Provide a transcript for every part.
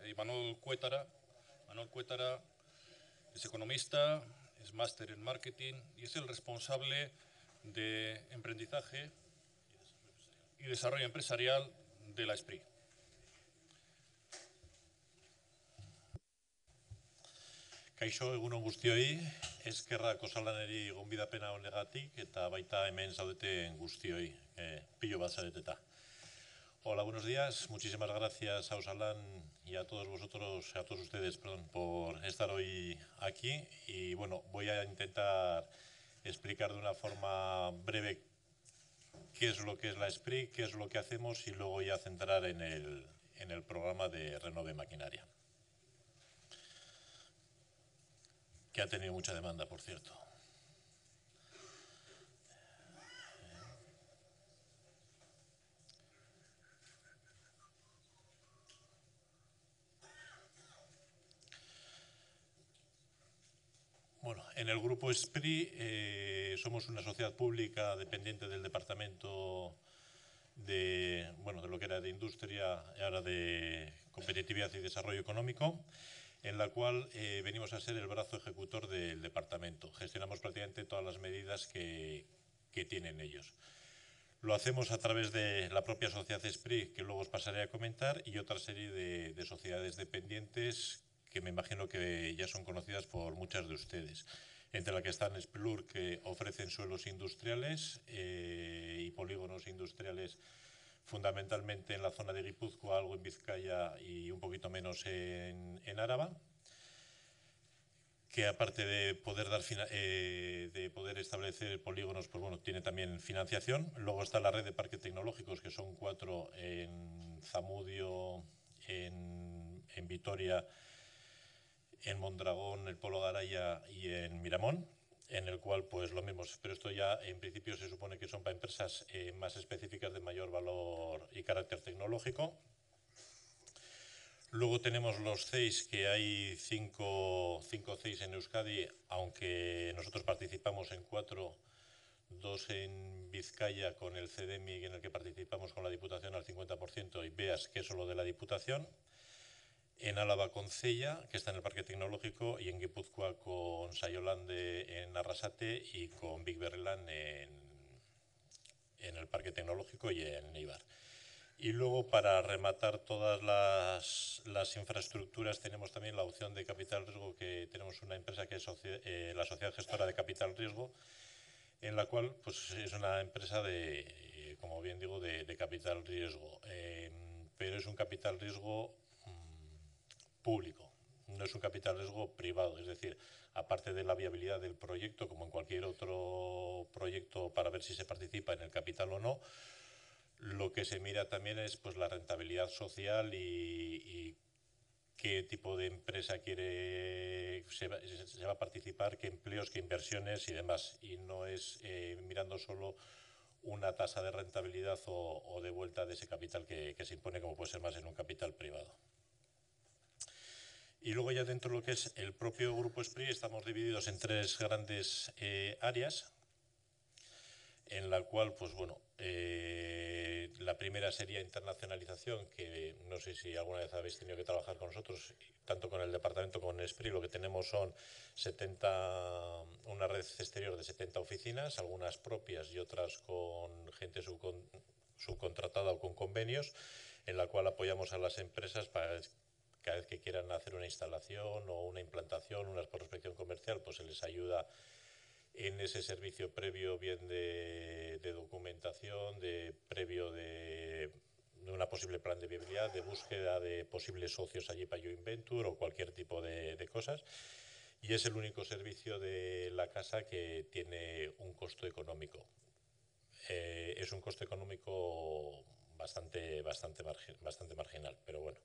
Imanol Cuétara. Imanol Cuétara es economista, es máster en marketing y es el responsable de emprendizaje y desarrollo empresarial de la SPRI. Kaixo, egunon guztioi, eskerrak osalaneri gonbidapena honegatik eta baita hemen zaudeten guztioi, pilo bat zareteta. Hola, buenos días. Muchísimas gracias a Osalan y a todos vosotros, a todos ustedes, perdón, por estar hoy aquí. Y bueno, voy a intentar explicar de una forma breve qué es lo que es la SPRI, qué es lo que hacemos y luego ya centrar en el programa de Renove Maquinaria, que ha tenido mucha demanda, por cierto. Bueno, en el grupo SPRI somos una sociedad pública dependiente del departamento de lo que era de industria y ahora de competitividad y desarrollo económico, en la cual venimos a ser el brazo ejecutor del departamento. Gestionamos prácticamente todas las medidas que tienen ellos. Lo hacemos a través de la propia sociedad SPRI, que luego os pasaré a comentar, y otra serie de sociedades dependientes que me imagino que ya son conocidas por muchas de ustedes, entre las que están Splur, que ofrecen suelos industriales y polígonos industriales fundamentalmente en la zona de Guipúzcoa, algo en Vizcaya y un poquito menos en Araba, que aparte de poder establecer polígonos, pues bueno, tiene también financiación. Luego está la red de parques tecnológicos, que son 4 en Zamudio, en Vitoria, en Mondragón, el Polo de Araya y en Miramón, en el cual pues lo mismo, pero esto ya en principio se supone que son para empresas más específicas de mayor valor y carácter tecnológico. Luego tenemos los CEIs, que hay 5 CEIs en Euskadi, aunque nosotros participamos en 4, 2 en Vizcaya con el CEDEMI, en el que participamos con la Diputación al 50%, y BEAS, que es solo de la Diputación. En Álava con CEIA, que está en el Parque Tecnológico, y en Guipúzcoa con Sayolande en Arrasate y con Big Berrelan en el Parque Tecnológico y en Eibar. Y luego, para rematar todas las infraestructuras, tenemos también la opción de capital riesgo, que tenemos una empresa que es la Sociedad Gestora de Capital Riesgo, en la cual pues, es una empresa como bien digo, de capital riesgo. Pero es un capital riesgo público, no es un capital riesgo privado, es decir, aparte de la viabilidad del proyecto, como en cualquier otro proyecto, para ver si se participa en el capital o no, lo que se mira también es pues la rentabilidad social y qué tipo de empresa se va a participar, qué empleos, qué inversiones y demás, y no es mirando solo una tasa de rentabilidad o de vuelta de ese capital que se impone, como puede ser más en un capital privado. Y luego ya dentro de lo que es el propio grupo SPRI estamos divididos en 3 grandes áreas, en la cual, pues bueno, la primera sería internacionalización, que no sé si alguna vez habéis tenido que trabajar con nosotros, tanto con el departamento como con SPRI. Lo que tenemos son una red exterior de 70 oficinas, algunas propias y otras con gente subcontratada o con convenios, en la cual apoyamos a las empresas para cada vez que quieran hacer una instalación o una implantación, una prospección comercial, pues se les ayuda en ese servicio previo, bien de documentación, previo de una posible plan de viabilidad, de búsqueda de posibles socios allí para joint venture o cualquier tipo de cosas. Y es el único servicio de la casa que tiene un costo económico. Es un coste económico bastante marginal, pero bueno.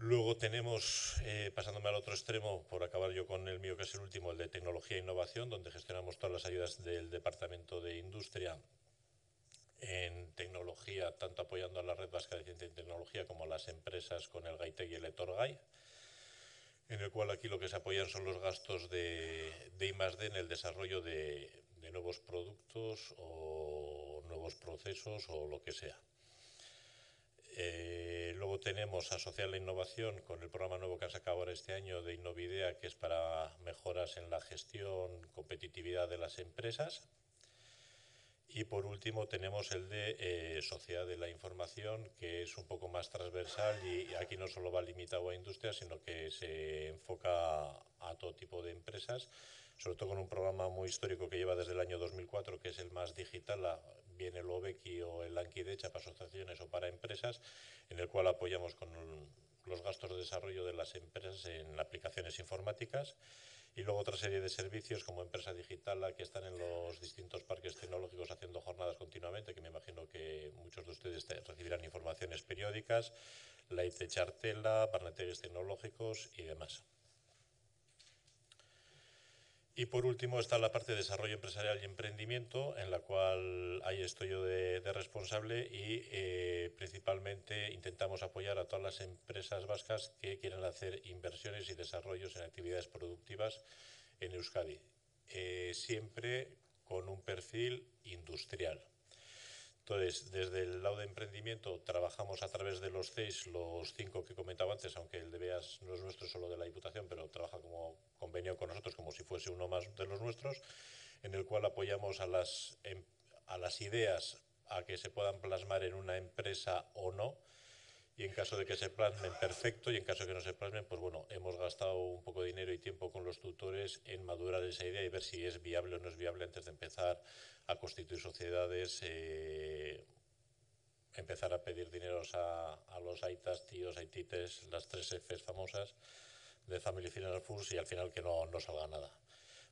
Luego tenemos, pasándome al otro extremo, por acabar yo con el mío, que es el último, el de tecnología e innovación, donde gestionamos todas las ayudas del Departamento de Industria en tecnología, tanto apoyando a la Red Vasca de Ciencia y Tecnología como a las empresas con el GAITEC y el ETORGAI, en el cual aquí lo que se apoyan son los gastos de I+D en el desarrollo de nuevos productos o nuevos procesos o lo que sea. Luego Luego tenemos asociar la innovación con el programa nuevo que han sacado ahora este año de Innovidea, que es para mejoras en la gestión, competitividad de las empresas. Y por último tenemos el de sociedad de la información, que es un poco más transversal y aquí no solo va limitado a industria, sino que se enfoca a todo tipo de empresas, sobre todo con un programa muy histórico que lleva desde el año 2004, que es el más digital, bien el OBECI o el Anquidecha para asociaciones o para empresas, en el cual apoyamos con los gastos de desarrollo de las empresas en aplicaciones informáticas. Y luego otra serie de servicios como Empresa Digital, que están en los distintos parques tecnológicos haciendo jornadas continuamente, que me imagino que muchos de ustedes recibirán informaciones periódicas, la IT Chartela, Barnetegues Tecnológicos y demás. Y por último está la parte de desarrollo empresarial y emprendimiento, en la cual ahí estoy yo de responsable y principalmente intentamos apoyar a todas las empresas vascas que quieran hacer inversiones y desarrollos en actividades productivas en Euskadi, siempre con un perfil industrial. Entonces, desde el lado de emprendimiento trabajamos a través de los CEIs, los 5 que comentaba antes, aunque el de BEAS no es nuestro, solo de la Diputación, pero trabaja como convenio con nosotros como si fuese uno más de los nuestros, en el cual apoyamos a las ideas a que se puedan plasmar en una empresa o no, y en caso de que se plasmen, perfecto, y en caso de que no se plasmen, pues bueno, hemos gastado un poco de dinero y tiempo con los tutores en madurar esa idea y ver si es viable o no es viable antes de empezar a constituir sociedades, empezar a pedir dineros a los aitas, tíos, aitites, las 3 Fs famosas de Family Final Funds y al final que no salga nada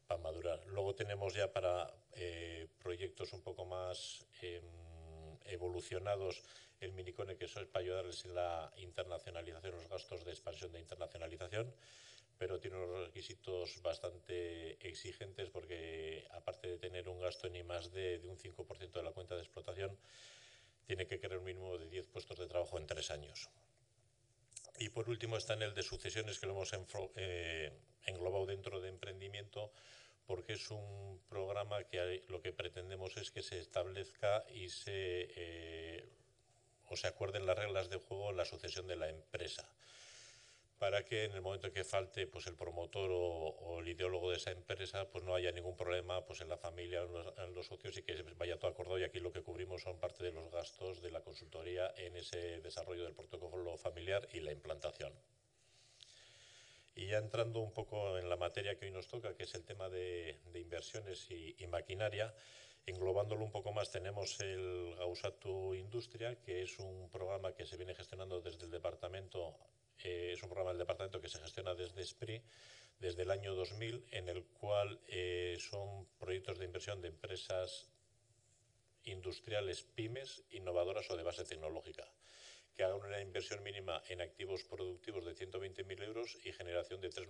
para madurar. Luego tenemos ya para proyectos un poco más evolucionados el Minicone, que eso es para ayudarles en la internacionalización, los gastos de expansión de internacionalización, pero tiene unos requisitos bastante exigentes porque aparte de tener un gasto en I+D de un 5% de la cuenta de explotación, tiene que crear un mínimo de 10 puestos de trabajo en 3 años. Y por último está en el de sucesiones, que lo hemos englobado dentro de emprendimiento, porque es un programa que lo que pretendemos es que se establezca y se acuerden las reglas de juego en la sucesión de la empresa, para que en el momento en que falte pues el promotor o el ideólogo de esa empresa, pues no haya ningún problema pues en la familia, en los socios, y que vaya todo acordado. Y aquí lo que cubrimos son parte de los gastos de la consultoría en ese desarrollo del protocolo familiar y la implantación. Y ya entrando un poco en la materia que hoy nos toca, que es el tema de inversiones y maquinaria, englobándolo un poco más, tenemos el Gauzatu Industria, que es un programa que se viene gestionando desde el departamento, es un programa del departamento que se gestiona desde SPRI, desde el año 2000, en el cual son proyectos de inversión de empresas industriales, pymes, innovadoras o de base tecnológica, que hagan una inversión mínima en activos productivos de 120.000 euros y generación de 3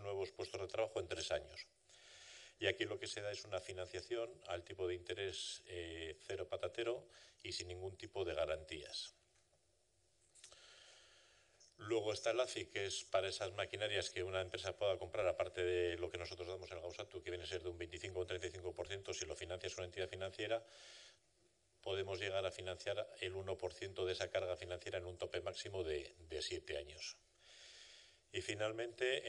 nuevos puestos de trabajo en 3 años. Y aquí lo que se da es una financiación al tipo de interés cero patatero y sin ningún tipo de garantías. Luego está el ACI, que es para esas maquinarias que una empresa pueda comprar, aparte de lo que nosotros damos en el Gauzatu, que viene a ser de un 25 o un 35%, si lo financia una entidad financiera, podemos llegar a financiar el 1% de esa carga financiera en un tope máximo de 7 años. Y finalmente,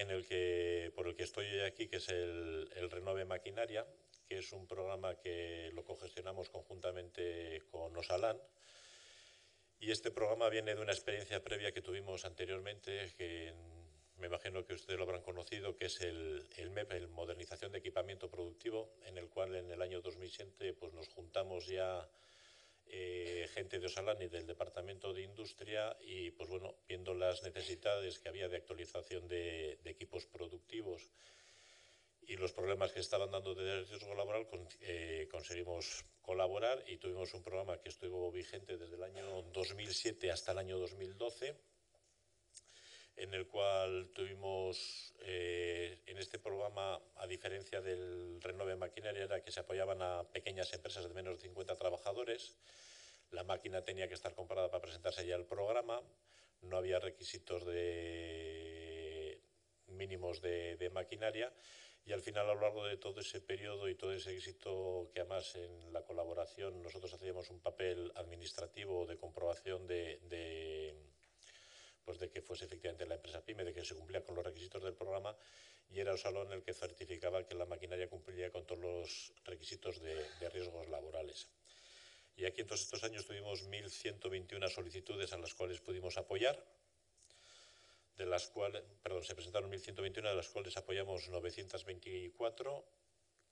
por el que estoy hoy aquí, que es el Renove Maquinaria, que es un programa que lo cogestionamos conjuntamente con Osalan. Y este programa viene de una experiencia previa que tuvimos anteriormente, que me imagino que ustedes lo habrán conocido, que es el MEP, el Modernización de Equipamiento Productivo, en el cual en el año 2007 pues nos juntamos ya gente de Osalan y del Departamento de Industria y pues bueno, viendo las necesidades que había de actualización de equipos productivos y los problemas que estaban dando de riesgo laboral, conseguimos colaborar y tuvimos un programa que estuvo vigente desde el año 2007 hasta el año 2012, en el cual tuvimos, en este programa, a diferencia del Renove Maquinaria, era que se apoyaban a pequeñas empresas de menos de 50 trabajadores. La máquina tenía que estar comprada para presentarse ya al programa, no había requisitos mínimos de maquinaria, Y al final, a lo largo de todo ese periodo y todo ese éxito, que además en la colaboración nosotros hacíamos un papel administrativo de comprobación pues de que fuese efectivamente la empresa PYME, de que se cumplía con los requisitos del programa, y era Osalón el que certificaba que la maquinaria cumplía con todos los requisitos de riesgos laborales. Y aquí en todos estos años tuvimos 1.121 solicitudes a las cuales pudimos apoyar, de las cuales, se presentaron 1.121, de las cuales apoyamos 924,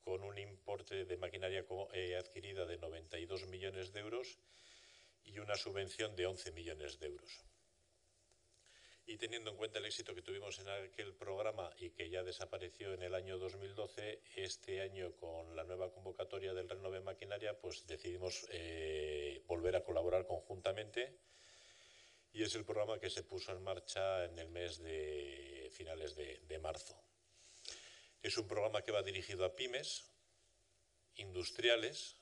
con un importe de maquinaria adquirida de 92 millones de euros y una subvención de 11 millones de euros. Y teniendo en cuenta el éxito que tuvimos en aquel programa y que ya desapareció en el año 2012, este año con la nueva convocatoria del Renove Maquinaria, pues decidimos volver a colaborar conjuntamente, y es el programa que se puso en marcha en el mes de finales de marzo. Es un programa que va dirigido a pymes industriales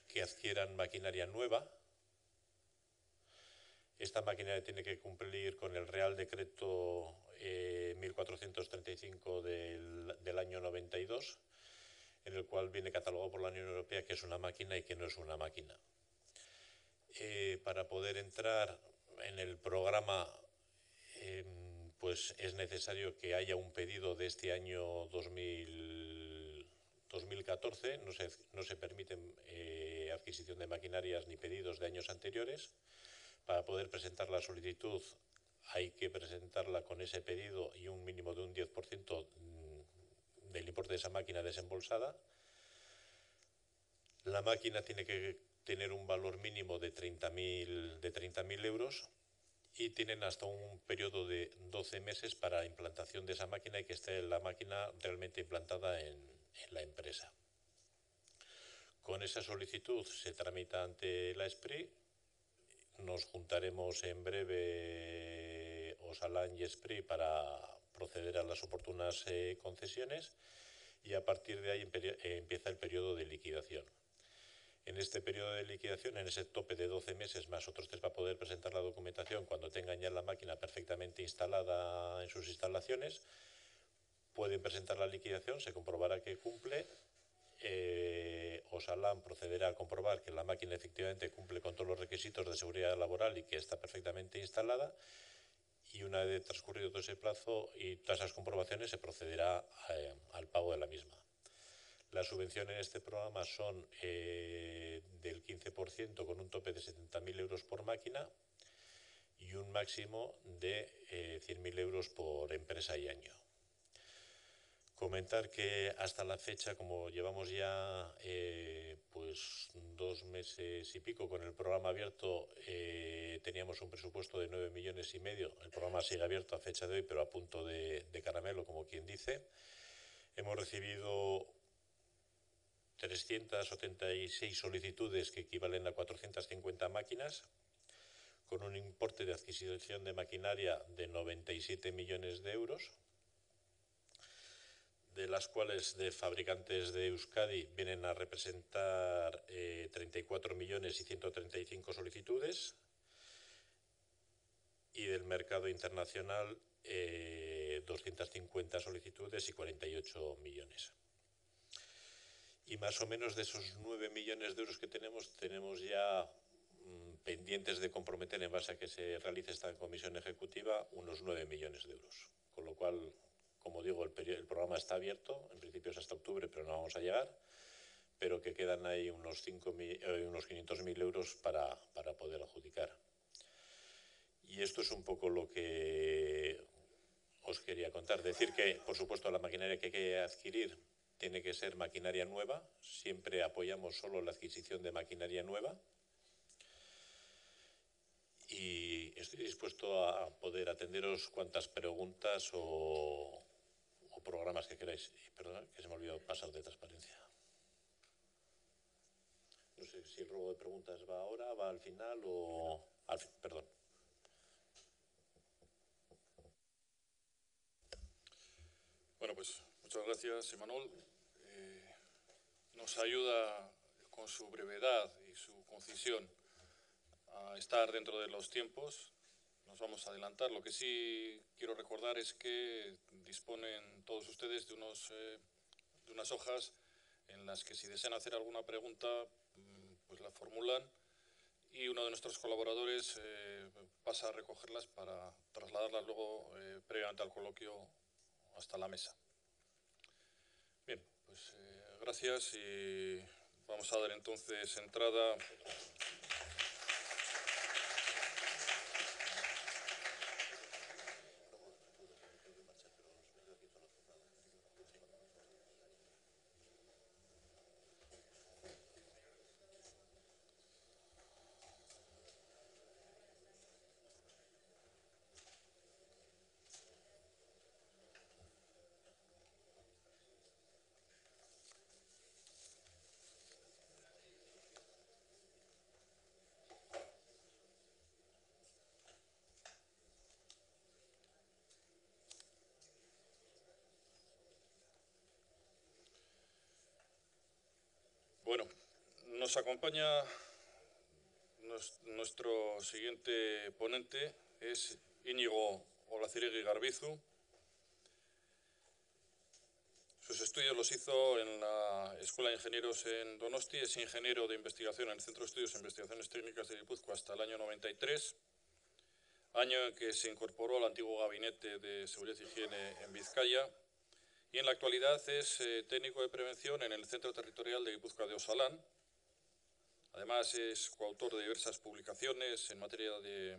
que adquieran maquinaria nueva. Esta maquinaria tiene que cumplir con el Real Decreto 1435 del año 92, en el cual viene catalogado por la Unión Europea que es una máquina y que no es una máquina. Para poder entrar en el programa, pues es necesario que haya un pedido de este año 2014. No se permiten adquisición de maquinarias ni pedidos de años anteriores. Para poder presentar la solicitud hay que presentarla con ese pedido y un mínimo de un 10% del importe de esa máquina desembolsada. La máquina tiene que tener un valor mínimo de 30.000 euros y tienen hasta un periodo de 12 meses para la implantación de esa máquina y que esté la máquina realmente implantada en la empresa. Con esa solicitud se tramita ante la SPRI. Nos juntaremos en breve Osalán y SPRI para proceder a las oportunas concesiones, y a partir de ahí empieza el periodo de liquidación. En este periodo de liquidación, en ese tope de 12 meses más otros 3 para poder presentar la documentación, cuando tengan ya la máquina perfectamente instalada en sus instalaciones, pueden presentar la liquidación, se comprobará que cumple. Osalán procederá a comprobar que la máquina efectivamente cumple con todos los requisitos de seguridad laboral y que está perfectamente instalada, y una vez transcurrido todo ese plazo y todas esas comprobaciones se procederá al pago de la misma. Las subvenciones en este programa son del 15% con un tope de 70.000 euros por máquina y un máximo de 100.000 euros por empresa y año. Comentar que hasta la fecha, como llevamos ya pues 2 meses y pico con el programa abierto, teníamos un presupuesto de 9,5 millones. El programa sigue abierto a fecha de hoy, pero a punto de caramelo, como quien dice. Hemos recibido 376 solicitudes que equivalen a 450 máquinas, con un importe de adquisición de maquinaria de 97 millones de euros, de las cuales de fabricantes de Euskadi vienen a representar 34 millones y 135 solicitudes, y del mercado internacional 250 solicitudes y 48 millones. Y más o menos de esos 9 millones de euros que tenemos ya pendientes de comprometer en base a que se realice esta comisión ejecutiva unos 9 millones de euros. Con lo cual, como digo, el programa está abierto, en principio es hasta octubre, pero no vamos a llegar, pero que quedan ahí unos 500.000 euros para poder adjudicar. Y esto es un poco lo que os quería contar. Decir que, por supuesto, la maquinaria que hay que adquirir tiene que ser maquinaria nueva. Siempre apoyamos solo la adquisición de maquinaria nueva. Y estoy dispuesto a poder atenderos cuantas preguntas o programas que queráis. Perdón, que se me olvidó pasar de transparencia. No sé si el ruego de preguntas va ahora, va al final o... Perdón. Bueno, pues muchas gracias, Imanol. Nos ayuda con su brevedad y su concisión a estar dentro de los tiempos. nos vamos a adelantar. Lo que sí quiero recordar es que disponen todos ustedes de unas hojas en las que, si desean hacer alguna pregunta, pues la formulan y uno de nuestros colaboradores pasa a recogerlas para trasladarlas luego previamente al coloquio hasta la mesa. Bien, pues gracias y vamos a dar entonces entrada. Bueno, nos acompaña nuestro siguiente ponente, es Íñigo Olaciregui Garbizu. Sus estudios los hizo en la Escuela de Ingenieros en Donosti, es ingeniero de investigación en el Centro de Estudios e Investigaciones Técnicas de Guipúzcoa hasta el año 93, año en que se incorporó al antiguo Gabinete de Seguridad y Higiene en Vizcaya, y en la actualidad es técnico de prevención en el Centro Territorial de Guipúzcoa de Osalán. Además es coautor de diversas publicaciones en materia de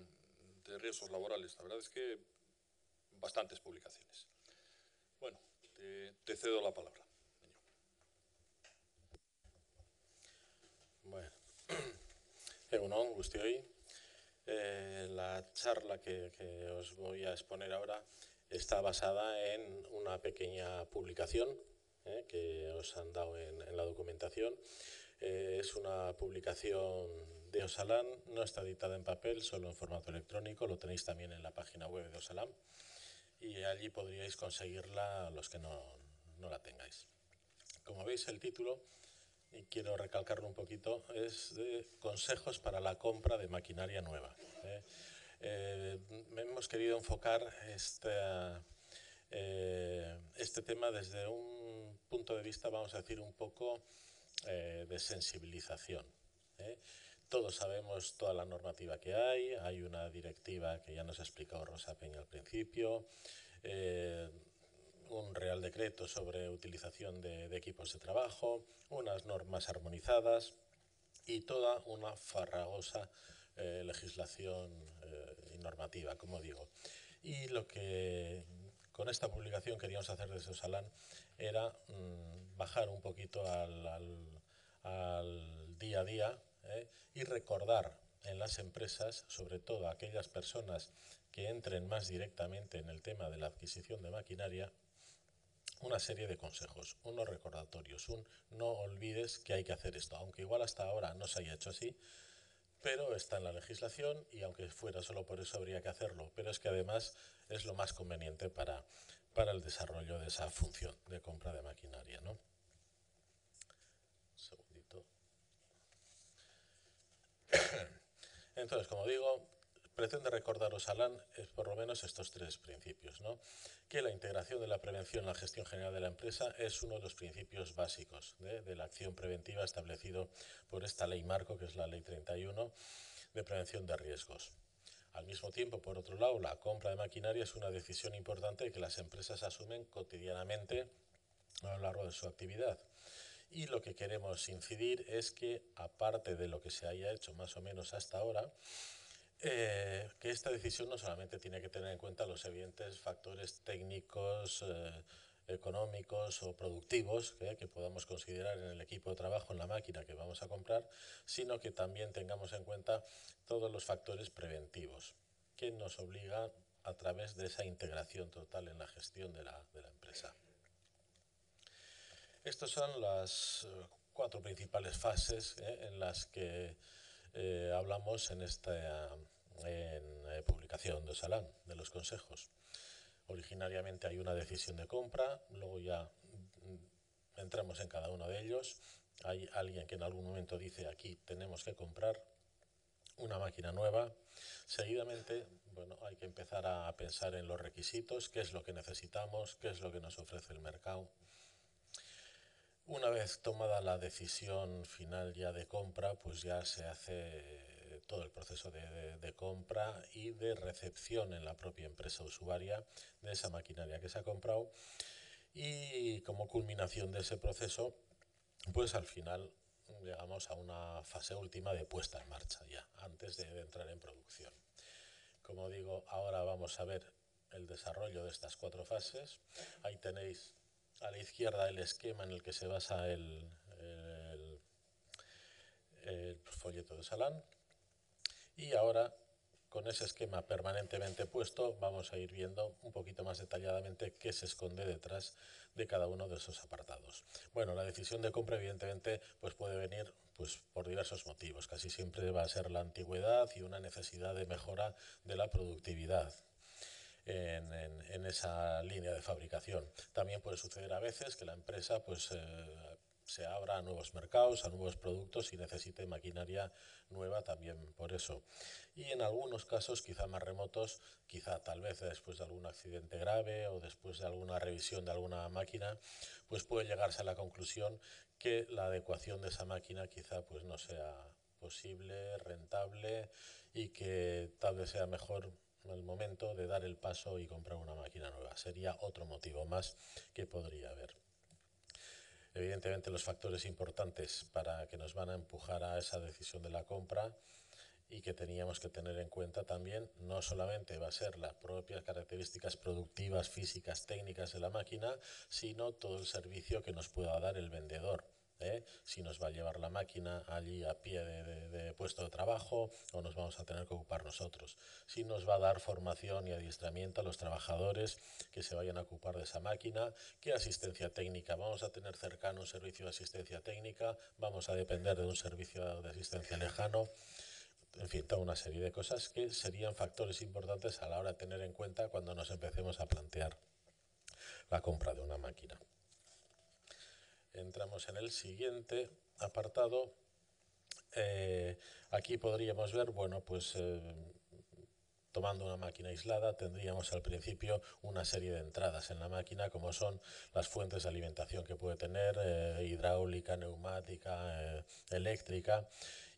riesgos laborales. La verdad es que bastantes publicaciones. Bueno, te cedo la palabra. Bueno, egunon, guztioi. La charla que os voy a exponer ahora está basada en una pequeña publicación que os han dado en la documentación. Es una publicación de Osalan, no está editada en papel, solo en formato electrónico, lo tenéis también en la página web de Osalan y allí podríais conseguirla los que no la tengáis. Como veis, el título, y quiero recalcarlo un poquito, es de consejos para la compra de maquinaria nueva. Hemos querido enfocar este tema desde un punto de vista, vamos a decir, un poco de sensibilización. Todos sabemos toda la normativa que hay una directiva que ya nos ha explicado Rosa Peña al principio, un Real Decreto sobre utilización de equipos de trabajo, unas normas armonizadas y toda una farragosa legislación y normativa, como digo. Y lo que con esta publicación queríamos hacer desde Osalan era bajar un poquito al día a día y recordar en las empresas, sobre todo a aquellas personas que entren más directamente en el tema de la adquisición de maquinaria, una serie de consejos, unos recordatorios, no olvides que hay que hacer esto, aunque igual hasta ahora no se haya hecho así, pero está en la legislación y aunque fuera solo por eso habría que hacerlo, pero es que además es lo más conveniente para el desarrollo de esa función de compra de maquinaria, ¿no? Un segundito. Entonces, como digo, pretende recordar Osalan por lo menos estos tres principios, ¿no? Que la integración de la prevención en la gestión general de la empresa es uno de los principios básicos de la acción preventiva establecido por esta ley marco, que es la ley 31 de prevención de riesgos. Al mismo tiempo, por otro lado, la compra de maquinaria es una decisión importante que las empresas asumen cotidianamente a lo largo de su actividad. Y lo que queremos incidir es que, aparte de lo que se haya hecho más o menos hasta ahora, que esta decisión no solamente tiene que tener en cuenta los evidentes factores técnicos, económicos o productivos que podamos considerar en el equipo de trabajo, en la máquina que vamos a comprar, sino que también tengamos en cuenta todos los factores preventivos que nos obligan a través de esa integración total en la gestión de la empresa. Estas son las cuatro principales fases en las que hablamos en esta publicación de Osalan, de los consejos. Originariamente hay una decisión de compra, luego ya entramos en cada uno de ellos. Hay alguien que en algún momento dice aquí tenemos que comprar. una máquina nueva, seguidamente, bueno, hay que empezar a pensar en los requisitos, qué es lo que necesitamos, qué es lo que nos ofrece el mercado. Una vez tomada la decisión final ya de compra, pues ya se hace todo el proceso de compra y de recepción en la propia empresa usuaria de esa maquinaria que se ha comprado, y como culminación de ese proceso, pues al final llegamos a una fase última de puesta en marcha ya, antes de entrar en producción. Como digo, ahora vamos a ver el desarrollo de estas 4 fases. Ahí tenéis a la izquierda el esquema en el que se basa el folleto de Salan. Y ahora, con ese esquema permanentemente puesto, vamos a ir viendo un poquito más detalladamente qué se esconde detrás de cada uno de esos apartados. Bueno, la decisión de compra, evidentemente, pues puede venir pues, por diversos motivos. Casi siempre va a ser la antigüedad y una necesidad de mejora de la productividad en esa línea de fabricación. También puede suceder a veces que la empresa pues, se abra a nuevos mercados, a nuevos productos y necesite maquinaria nueva también por eso. Y en algunos casos, quizá más remotos, quizá tal vez después de algún accidente grave o después de alguna revisión de alguna máquina, pues puede llegarse a la conclusión que la adecuación de esa máquina quizá pues no sea posible, rentable, y que tal vez sea mejor el momento de dar el paso y comprar una máquina nueva. Sería otro motivo más que podría haber. Evidentemente, los factores importantes para que nos van a empujar a esa decisión de la compra y que teníamos que tener en cuenta también, no solamente va a ser las propias características productivas, físicas, técnicas de la máquina, sino todo el servicio que nos pueda dar el vendedor. Si nos va a llevar la máquina allí a pie de puesto de trabajo o nos vamos a tener que ocupar nosotros. Si nos va a dar formación y adiestramiento a los trabajadores que se vayan a ocupar de esa máquina. ¿Qué asistencia técnica? ¿Vamos a tener cercano un servicio de asistencia técnica? ¿Vamos a depender de un servicio de asistencia lejano? En fin, toda una serie de cosas que serían factores importantes a la hora de tener en cuenta cuando nos empecemos a plantear la compra de una máquina. Entramos en el siguiente apartado. Aquí podríamos ver, bueno, pues tomando una máquina aislada, tendríamos al principio una serie de entradas en la máquina, como son las fuentes de alimentación que puede tener, hidráulica, neumática, eléctrica,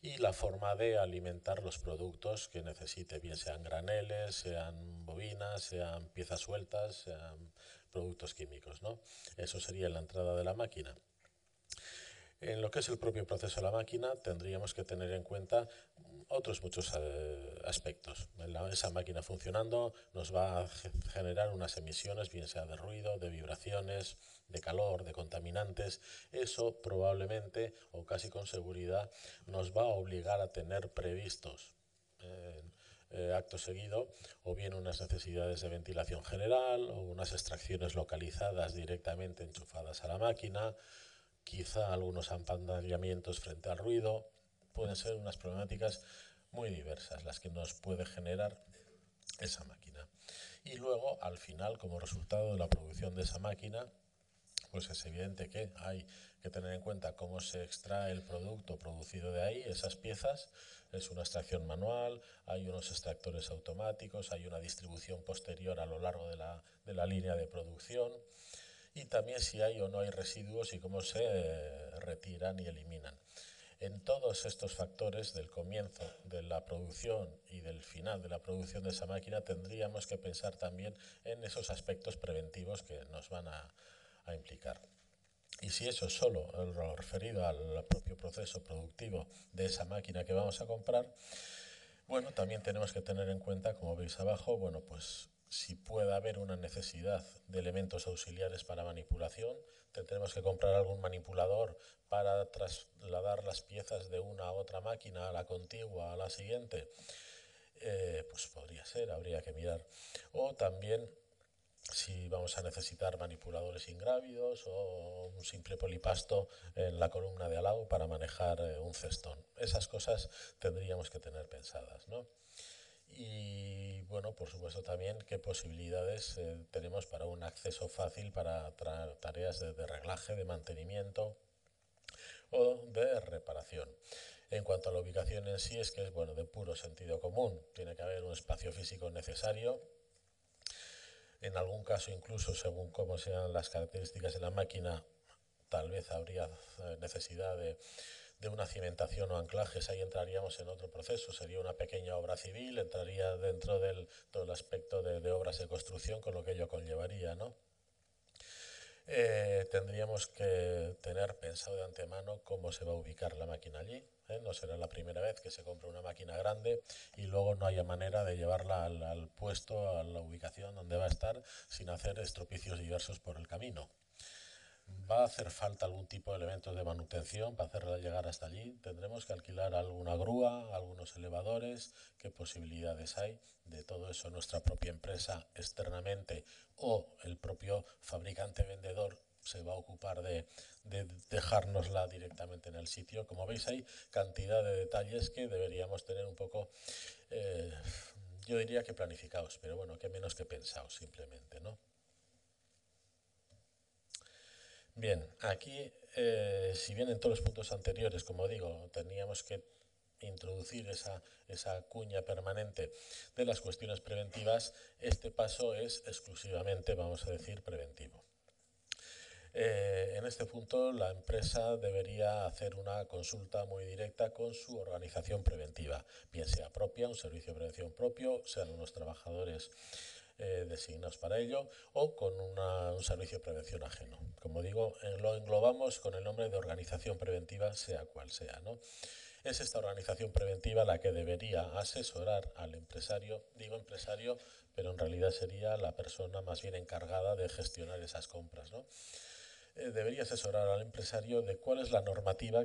y la forma de alimentar los productos que necesite, bien sean graneles, sean bobinas, sean piezas sueltas, sean productos químicos, ¿no? Eso sería la entrada de la máquina. En lo que es el propio proceso de la máquina, tendríamos que tener en cuenta otros muchos aspectos. Esa máquina funcionando nos va a generar unas emisiones, bien sea de ruido, de vibraciones, de calor, de contaminantes. Eso probablemente, o casi con seguridad, nos va a obligar a tener previstos acto seguido, o bien unas necesidades de ventilación general, o unas extracciones localizadas directamente enchufadas a la máquina, quizá algunos apantallamientos frente al ruido. Pueden ser unas problemáticas muy diversas las que nos puede generar esa máquina. Y luego, al final, como resultado de la producción de esa máquina, pues es evidente que hay que tener en cuenta cómo se extrae el producto producido de ahí, esas piezas. Es una extracción manual, hay unos extractores automáticos, hay una distribución posterior a lo largo de la línea de producción, y también si hay o no hay residuos y cómo se retiran y eliminan. En todos estos factores del comienzo de la producción y del final de la producción de esa máquina tendríamos que pensar también en esos aspectos preventivos que nos van a implicar. Y si eso es solo lo referido al propio proceso productivo de esa máquina que vamos a comprar, bueno, también tenemos que tener en cuenta, como veis abajo, bueno, pues si puede haber una necesidad de elementos auxiliares para manipulación, tendremos que comprar algún manipulador para trasladar las piezas de una a otra máquina, a la contigua, a la siguiente. Pues podría ser, habría que mirar. O también si vamos a necesitar manipuladores ingrávidos o un simple polipasto en la columna de al lado para manejar un cestón. Esas cosas tendríamos que tener pensadas, ¿no? Y bueno, por supuesto también qué posibilidades tenemos para un acceso fácil para tareas de reglaje, de mantenimiento o de reparación. En cuanto a la ubicación en sí, es que es bueno, de puro sentido común. Tiene que haber un espacio físico necesario. En algún caso, incluso según cómo sean las características de la máquina, tal vez habría necesidad de una cimentación o anclajes. Ahí entraríamos en otro proceso. Sería una pequeña obra civil, entraría dentro del todo el aspecto de obras de construcción, con lo que ello conllevaría, ¿no? Tendríamos que tener pensado de antemano cómo se va a ubicar la máquina allí. No será la primera vez que se compra una máquina grande y luego no haya manera de llevarla al puesto, a la ubicación donde va a estar, sin hacer estropicios diversos por el camino. ¿Va a hacer falta algún tipo de elementos de manutención para hacerla llegar hasta allí? ¿Tendremos que alquilar alguna grúa, algunos elevadores? ¿Qué posibilidades hay de todo eso nuestra propia empresa externamente o el propio fabricante vendedor se va a ocupar de dejárnosla directamente en el sitio? Como veis, hay cantidad de detalles que deberíamos tener un poco, yo diría que planificados, pero bueno, que menos que pensados simplemente, ¿no? Bien, aquí, si bien en todos los puntos anteriores, como digo, teníamos que introducir esa cuña permanente de las cuestiones preventivas, este paso es exclusivamente, vamos a decir, preventivo. En este punto, la empresa debería hacer una consulta muy directa con su organización preventiva, bien sea propia, un servicio de prevención propio, sean unos trabajadores designados para ello, o con un servicio de prevención ajeno. Como digo, lo englobamos con el nombre de organización preventiva, sea cual sea, ¿no? Es esta organización preventiva la que debería asesorar al empresario, digo empresario, pero en realidad sería la persona más bien encargada de gestionar esas compras, ¿no? Debería asesorar al empresario de cuál es la normativa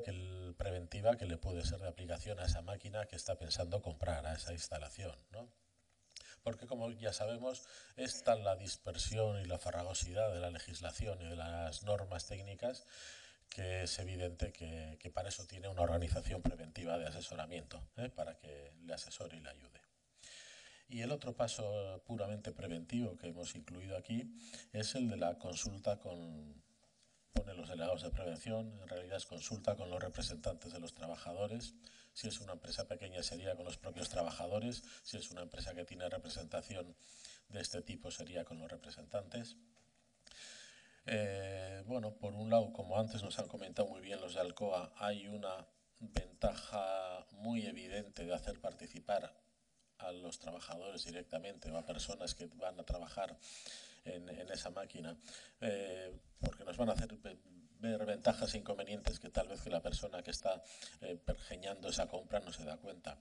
preventiva que le puede ser de aplicación a esa máquina que está pensando comprar, a esa instalación, ¿no? Porque, como ya sabemos, es tal la dispersión y la farragosidad de la legislación y de las normas técnicas que es evidente que para eso tiene una organización preventiva de asesoramiento, para que le asesore y le ayude. Y el otro paso puramente preventivo que hemos incluido aquí es el de la consulta pone los delegados de prevención, en realidad es consulta con los representantes de los trabajadores. Si es una empresa pequeña sería con los propios trabajadores, si es una empresa que tiene representación de este tipo sería con los representantes. Bueno, por un lado, como antes nos han comentado muy bien los de Alcoa, hay una ventaja muy evidente de hacer participar a los trabajadores directamente o a personas que van a trabajar en esa máquina, porque nos van a hacer ver ventajas e inconvenientes que tal vez que la persona que está pergeñando esa compra no se da cuenta.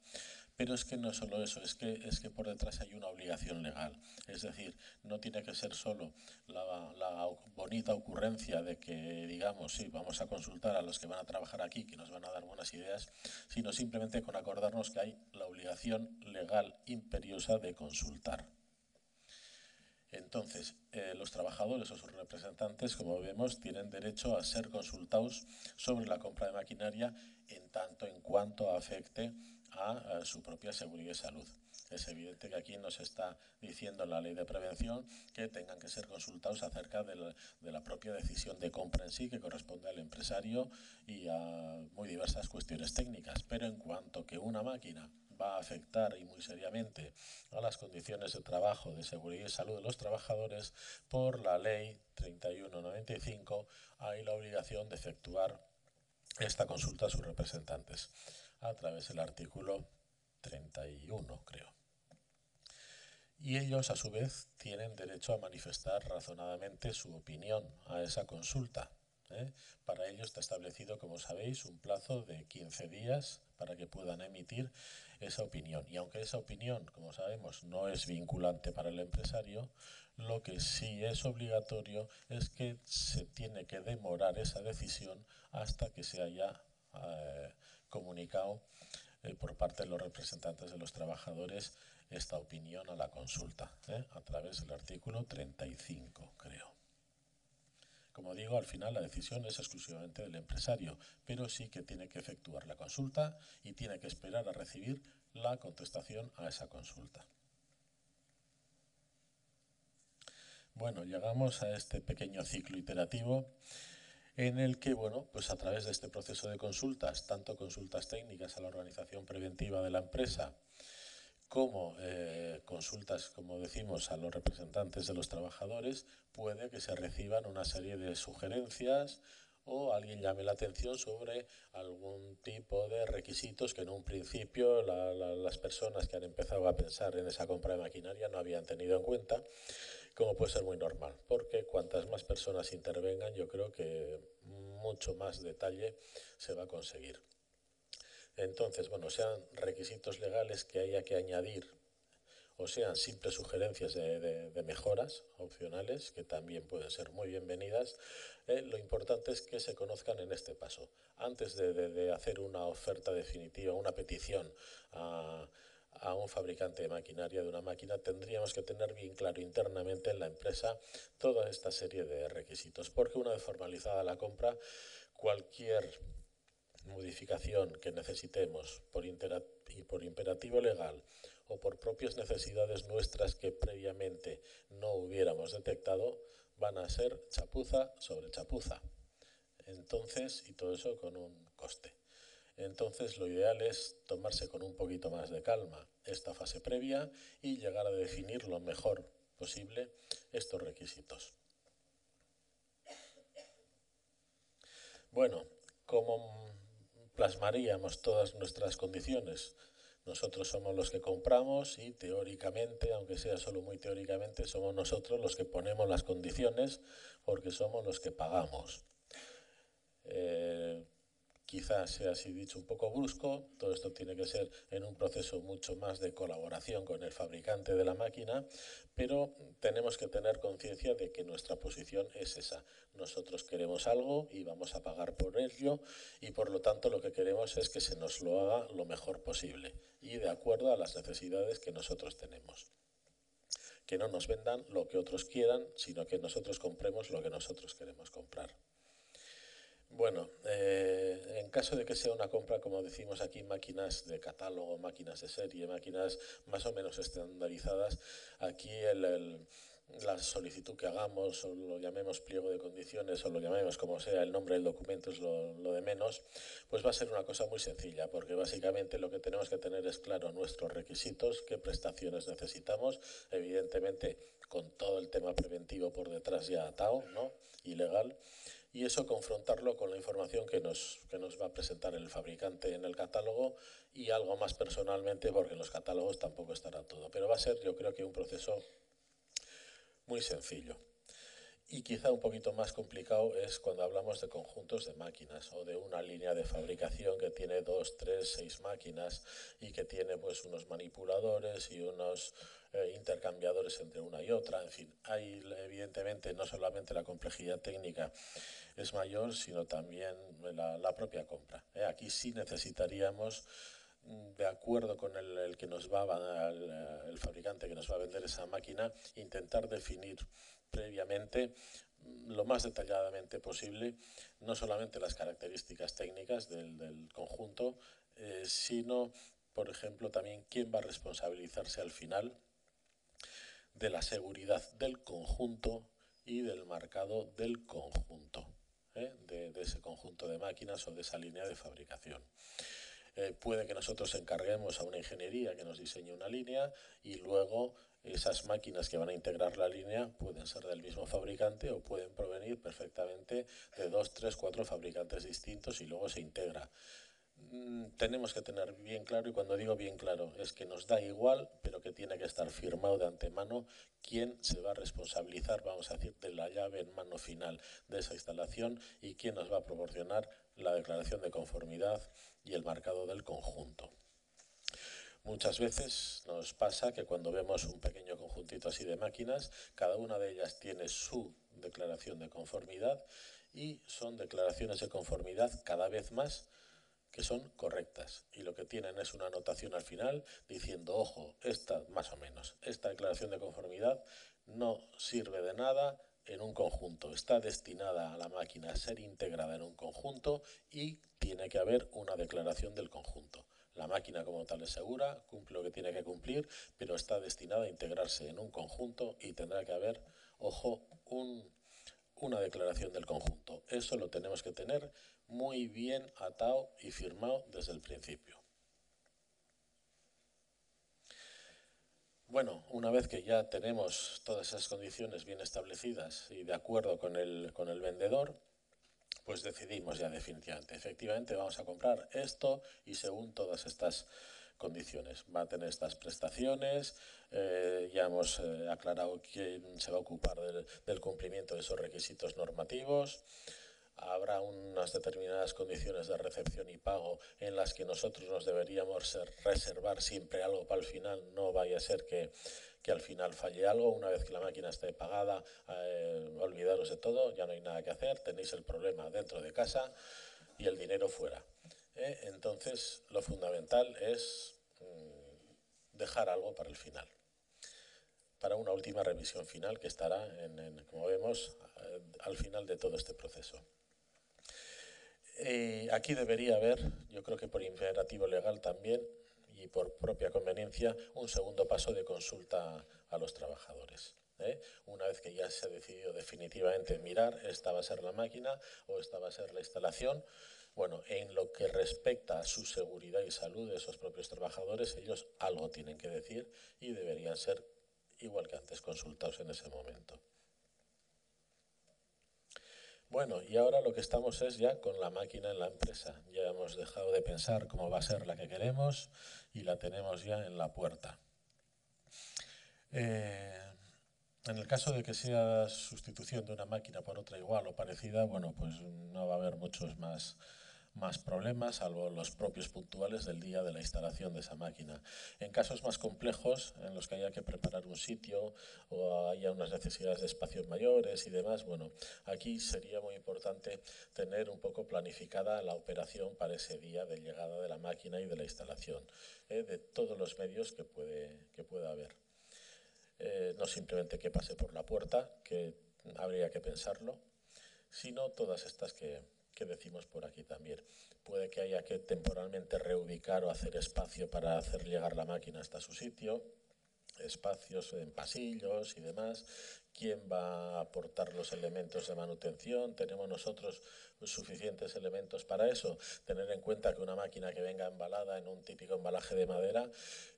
Pero es que no es solo eso, es que por detrás hay una obligación legal. Es decir, no tiene que ser solo la bonita ocurrencia de que digamos, sí, vamos a consultar a los que van a trabajar aquí, que nos van a dar buenas ideas, sino simplemente con acordarnos que hay la obligación legal imperiosa de consultar. Entonces, los trabajadores o sus representantes, como vemos, tienen derecho a ser consultados sobre la compra de maquinaria en tanto en cuanto afecte a su propia seguridad y salud. Es evidente que aquí nos está diciendo la ley de prevención que tengan que ser consultados acerca de la propia decisión de compra en sí, que corresponde al empresario y a muy diversas cuestiones técnicas. Pero en cuanto que una máquina va a afectar y muy seriamente a las condiciones de trabajo, de seguridad y salud de los trabajadores, por la ley 3195 hay la obligación de efectuar esta consulta a sus representantes a través del artículo 31, creo. Y ellos, a su vez, tienen derecho a manifestar razonadamente su opinión a esa consulta. Para ello está establecido, como sabéis, un plazo de 15 días para que puedan emitir esa opinión. Y aunque esa opinión, como sabemos, no es vinculante para el empresario, lo que sí es obligatorio es que se tiene que demorar esa decisión hasta que se haya comunicado por parte de los representantes de los trabajadores esta opinión a la consulta, a través del artículo 35, creo. Como digo, al final la decisión es exclusivamente del empresario, pero sí que tiene que efectuar la consulta y tiene que esperar a recibir la contestación a esa consulta. Bueno, llegamos a este pequeño ciclo iterativo en el que, bueno, pues a través de este proceso de consultas, tanto consultas técnicas a la organización preventiva de la empresa, como consultas, como decimos, a los representantes de los trabajadores, puede que se reciban una serie de sugerencias o alguien llame la atención sobre algún tipo de requisitos que en un principio las personas que han empezado a pensar en esa compra de maquinaria no habían tenido en cuenta, como puede ser muy normal, porque cuantas más personas intervengan, yo creo que mucho más detalle se va a conseguir. Entonces, bueno, sean requisitos legales que haya que añadir o sean simples sugerencias de mejoras opcionales, que también pueden ser muy bienvenidas, lo importante es que se conozcan en este paso. Antes de hacer una oferta definitiva, una petición a un fabricante de maquinaria de una máquina, tendríamos que tener bien claro internamente en la empresa toda esta serie de requisitos, porque una vez formalizada la compra, cualquier modificación que necesitemos por imperativo legal o por propias necesidades nuestras que previamente no hubiéramos detectado, van a ser chapuza sobre chapuza. Entonces, y todo eso con un coste. Entonces, lo ideal es tomarse con un poquito más de calma esta fase previa y llegar a definir lo mejor posible estos requisitos. Bueno, ¿cómo plasmaríamos todas nuestras condiciones? Nosotros somos los que compramos y teóricamente, aunque sea solo muy teóricamente, somos nosotros los que ponemos las condiciones porque somos los que pagamos. Quizás sea así dicho un poco brusco, todo esto tiene que ser en un proceso mucho más de colaboración con el fabricante de la máquina, pero tenemos que tener conciencia de que nuestra posición es esa. Nosotros queremos algo y vamos a pagar por ello y por lo tanto lo que queremos es que se nos lo haga lo mejor posible y de acuerdo a las necesidades que nosotros tenemos. Que no nos vendan lo que otros quieran, sino que nosotros compremos lo que nosotros queremos comprar. Bueno, en caso de que sea una compra, como decimos aquí, máquinas de catálogo, máquinas de serie, máquinas más o menos estandarizadas, aquí la solicitud que hagamos, o lo llamemos pliego de condiciones, o lo llamemos como sea, el nombre del documento es lo de menos, pues va a ser una cosa muy sencilla, porque básicamente lo que tenemos que tener es claro nuestros requisitos, qué prestaciones necesitamos, evidentemente con todo el tema preventivo por detrás ya atado, ¿no? Y legal. Y eso confrontarlo con la información que nos va a presentar el fabricante en el catálogo y algo más personalmente, porque en los catálogos tampoco estará todo. Pero va a ser, yo creo que un proceso muy sencillo. Y quizá un poquito más complicado es cuando hablamos de conjuntos de máquinas o de una línea de fabricación que tiene 2, 3, 6 máquinas y que tiene pues unos manipuladores y unos intercambiadores entre una y otra. En fin, hay evidentemente no solamente la complejidad técnica es mayor, sino también la propia compra. Aquí sí necesitaríamos, de acuerdo con el que nos va el fabricante que nos va a vender esa máquina, intentar definir previamente lo más detalladamente posible, no solamente las características técnicas del conjunto, sino, por ejemplo, también quién va a responsabilizarse al final de la seguridad del conjunto y del marcado del conjunto, de ese conjunto de máquinas o de esa línea de fabricación. Puede que nosotros encarguemos a una ingeniería que nos diseñe una línea y luego esas máquinas que van a integrar la línea pueden ser del mismo fabricante o pueden provenir perfectamente de 2, 3, 4 fabricantes distintos y luego se integra. Tenemos que tener bien claro, y cuando digo bien claro es que nos da igual, pero que tiene que estar firmado de antemano quién se va a responsabilizar, vamos a decir, de la llave en mano final de esa instalación y quién nos va a proporcionar la declaración de conformidad y el marcado del conjunto. Muchas veces nos pasa que cuando vemos un pequeño conjuntito así de máquinas, cada una de ellas tiene su declaración de conformidad y son declaraciones de conformidad cada vez más que son correctas y lo que tienen es una anotación al final diciendo, ojo, esta más o menos, esta declaración de conformidad no sirve de nada en un conjunto, está destinada a la máquina a ser integrada en un conjunto y tiene que haber una declaración del conjunto. La máquina como tal es segura, cumple lo que tiene que cumplir, pero está destinada a integrarse en un conjunto y tendrá que haber, ojo, una declaración del conjunto. Eso lo tenemos que tener muy bien atado y firmado desde el principio. Bueno, una vez que ya tenemos todas esas condiciones bien establecidas y de acuerdo con el vendedor, pues decidimos ya definitivamente, efectivamente vamos a comprar esto y según todas estas condiciones. Va a tener estas prestaciones, ya hemos aclarado quién se va a ocupar del cumplimiento de esos requisitos normativos. Habrá unas determinadas condiciones de recepción y pago en las que nosotros nos deberíamos reservar siempre algo para el final. No vaya a ser que al final falle algo. Una vez que la máquina esté pagada, olvidaros de todo, ya no hay nada que hacer, tenéis el problema dentro de casa y el dinero fuera. Entonces, lo fundamental es dejar algo para el final, para una última revisión final que estará, como vemos, al final de todo este proceso. Aquí debería haber, yo creo que por imperativo legal también y por propia conveniencia, un segundo paso de consulta a los trabajadores. Una vez que ya se ha decidido definitivamente mirar, esta va a ser la máquina o esta va a ser la instalación, bueno, en lo que respecta a su seguridad y salud de esos propios trabajadores, ellos algo tienen que decir y deberían ser, igual que antes, consultados en ese momento. Bueno, y ahora lo que estamos es ya con la máquina en la empresa. Ya hemos dejado de pensar cómo va a ser la que queremos y la tenemos ya en la puerta. En el caso de que sea sustitución de una máquina por otra igual o parecida, bueno, pues no va a haber muchos más problemas, salvo los propios puntuales del día de la instalación de esa máquina. En casos más complejos, en los que haya que preparar un sitio o haya unas necesidades de espacios mayores y demás, bueno, aquí sería muy importante tener un poco planificada la operación para ese día de llegada de la máquina y de la instalación, de todos los medios que pueda haber. No simplemente que pase por la puerta, que habría que pensarlo, sino todas estas que decimos por aquí también. Puede que haya que temporalmente reubicar o hacer espacio para hacer llegar la máquina hasta su sitio, espacios en pasillos y demás. ¿Quién va a aportar los elementos de manutención? ¿Tenemos nosotros suficientes elementos para eso? Tener en cuenta que una máquina que venga embalada en un típico embalaje de madera,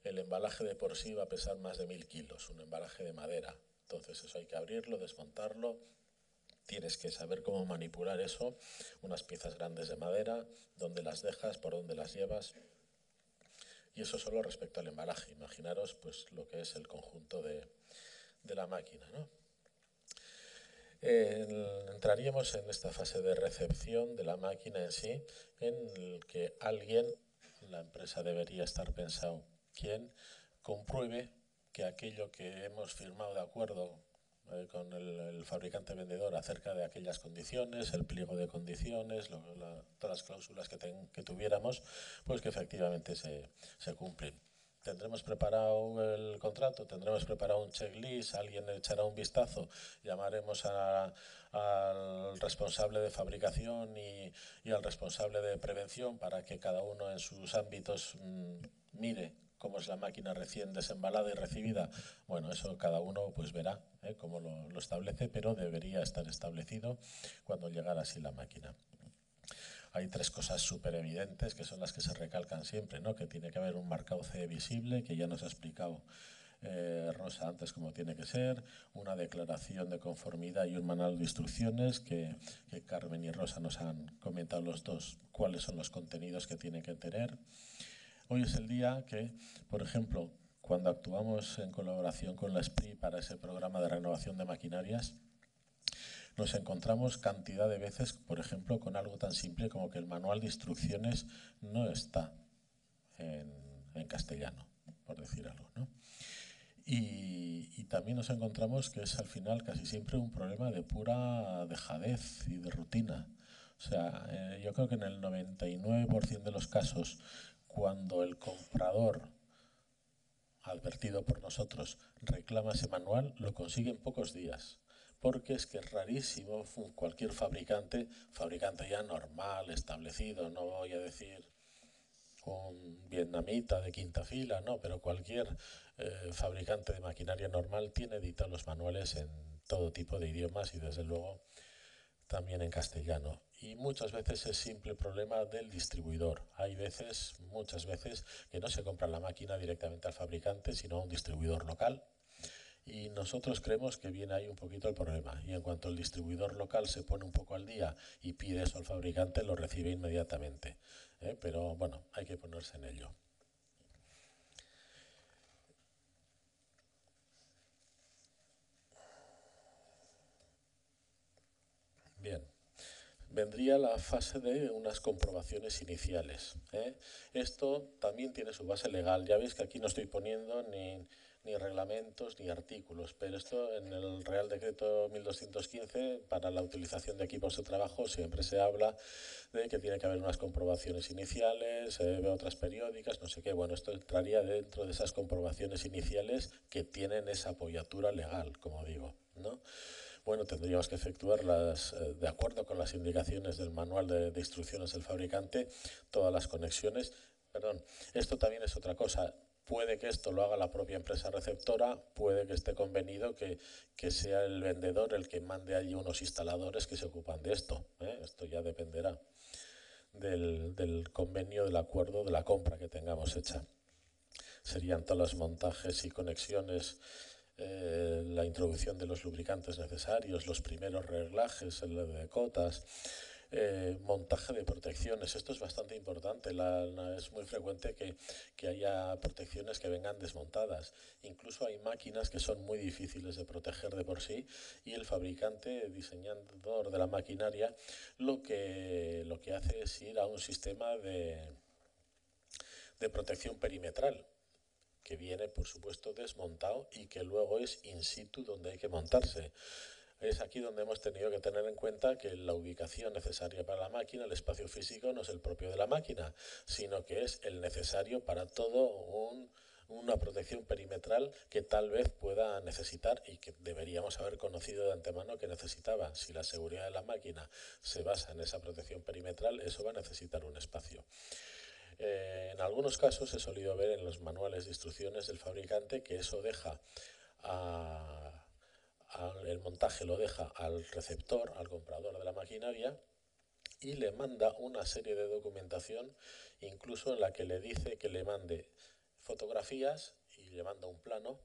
el embalaje de por sí va a pesar más de 1000 kilos, un embalaje de madera. Entonces eso hay que abrirlo, desmontarlo. Tienes que saber cómo manipular eso, unas piezas grandes de madera, dónde las dejas, por dónde las llevas. Y eso solo respecto al embalaje. Imaginaros pues lo que es el conjunto de la máquina, ¿no? Entraríamos en esta fase de recepción de la máquina en sí, en el que alguien, la empresa debería estar pensado, quien compruebe que aquello que hemos firmado de acuerdo con el fabricante vendedor acerca de aquellas condiciones, el pliego de condiciones, todas las cláusulas que tuviéramos, pues que efectivamente se cumplen. Tendremos preparado el contrato, tendremos preparado un checklist, alguien echará un vistazo, llamaremos al responsable de fabricación y al responsable de prevención para que cada uno en sus ámbitos mire cómo es la máquina recién desembalada y recibida. Bueno, eso cada uno pues verá cómo lo establece, pero debería estar establecido cuando llegara así la máquina. Hay tres cosas súper evidentes que son las que se recalcan siempre, ¿no? Que tiene que haber un marcado CE visible, que ya nos ha explicado Rosa antes cómo tiene que ser, una declaración de conformidad y un manual de instrucciones que Carmen y Rosa nos han comentado los dos cuáles son los contenidos que tienen que tener. Hoy es el día que, por ejemplo, cuando actuamos en colaboración con la SPRI para ese programa de renovación de maquinarias, nos encontramos cantidad de veces, por ejemplo, con algo tan simple como que el manual de instrucciones no está en castellano, por decir algo, ¿no? Y también nos encontramos que es al final casi siempre un problema de pura dejadez y de rutina. O sea, yo creo que en el 99% de los casos, cuando el comprador, advertido por nosotros, reclama ese manual, lo consigue en pocos días. Porque es que es rarísimo cualquier fabricante ya normal, establecido, no voy a decir un vietnamita de quinta fila, no, pero cualquier fabricante de maquinaria normal tiene editados los manuales en todo tipo de idiomas y desde luego también en castellano. Y muchas veces es simple problema del distribuidor. Hay veces, muchas veces, que no se compra la máquina directamente al fabricante, sino a un distribuidor local. Y nosotros creemos que viene ahí un poquito el problema. Y en cuanto el distribuidor local se pone un poco al día y pide eso al fabricante, lo recibe inmediatamente. Pero bueno, hay que ponerse en ello. Bien. Vendría la fase de unas comprobaciones iniciales. Esto también tiene su base legal. Ya veis que aquí no estoy poniendo ni reglamentos ni artículos, pero esto en el Real Decreto 1215 para la utilización de equipos de trabajo siempre se habla de que tiene que haber unas comprobaciones iniciales, otras periódicas, no sé qué. Bueno, esto entraría dentro de esas comprobaciones iniciales que tienen esa apoyatura legal, como digo, ¿no? Bueno, tendríamos que efectuarlas de acuerdo con las indicaciones del manual de instrucciones del fabricante, todas las conexiones. Perdón, esto también es otra cosa. Puede que esto lo haga la propia empresa receptora, puede que esté convenido que sea el vendedor el que mande allí unos instaladores que se ocupan de esto. Esto ya dependerá del convenio, del acuerdo, de la compra que tengamos hecha. Serían todos los montajes y conexiones, la introducción de los lubricantes necesarios, los primeros reglajes, el de cotas, montaje de protecciones. Esto es bastante importante. Es muy frecuente que haya protecciones que vengan desmontadas. Incluso hay máquinas que son muy difíciles de proteger de por sí y el fabricante, diseñador de la maquinaria, lo que hace es ir a un sistema de protección perimetral, que viene, por supuesto, desmontado y que luego es in situ donde hay que montarse. Es aquí donde hemos tenido que tener en cuenta que la ubicación necesaria para la máquina, el espacio físico, no es el propio de la máquina, sino que es el necesario para todo una protección perimetral que tal vez pueda necesitar y que deberíamos haber conocido de antemano que necesitaba. Si la seguridad de la máquina se basa en esa protección perimetral, eso va a necesitar un espacio. En algunos casos he solido ver en los manuales de instrucciones del fabricante que eso deja el montaje lo deja al receptor, al comprador de la maquinaria, y le manda una serie de documentación, incluso en la que le dice que le mande fotografías y le manda un plano,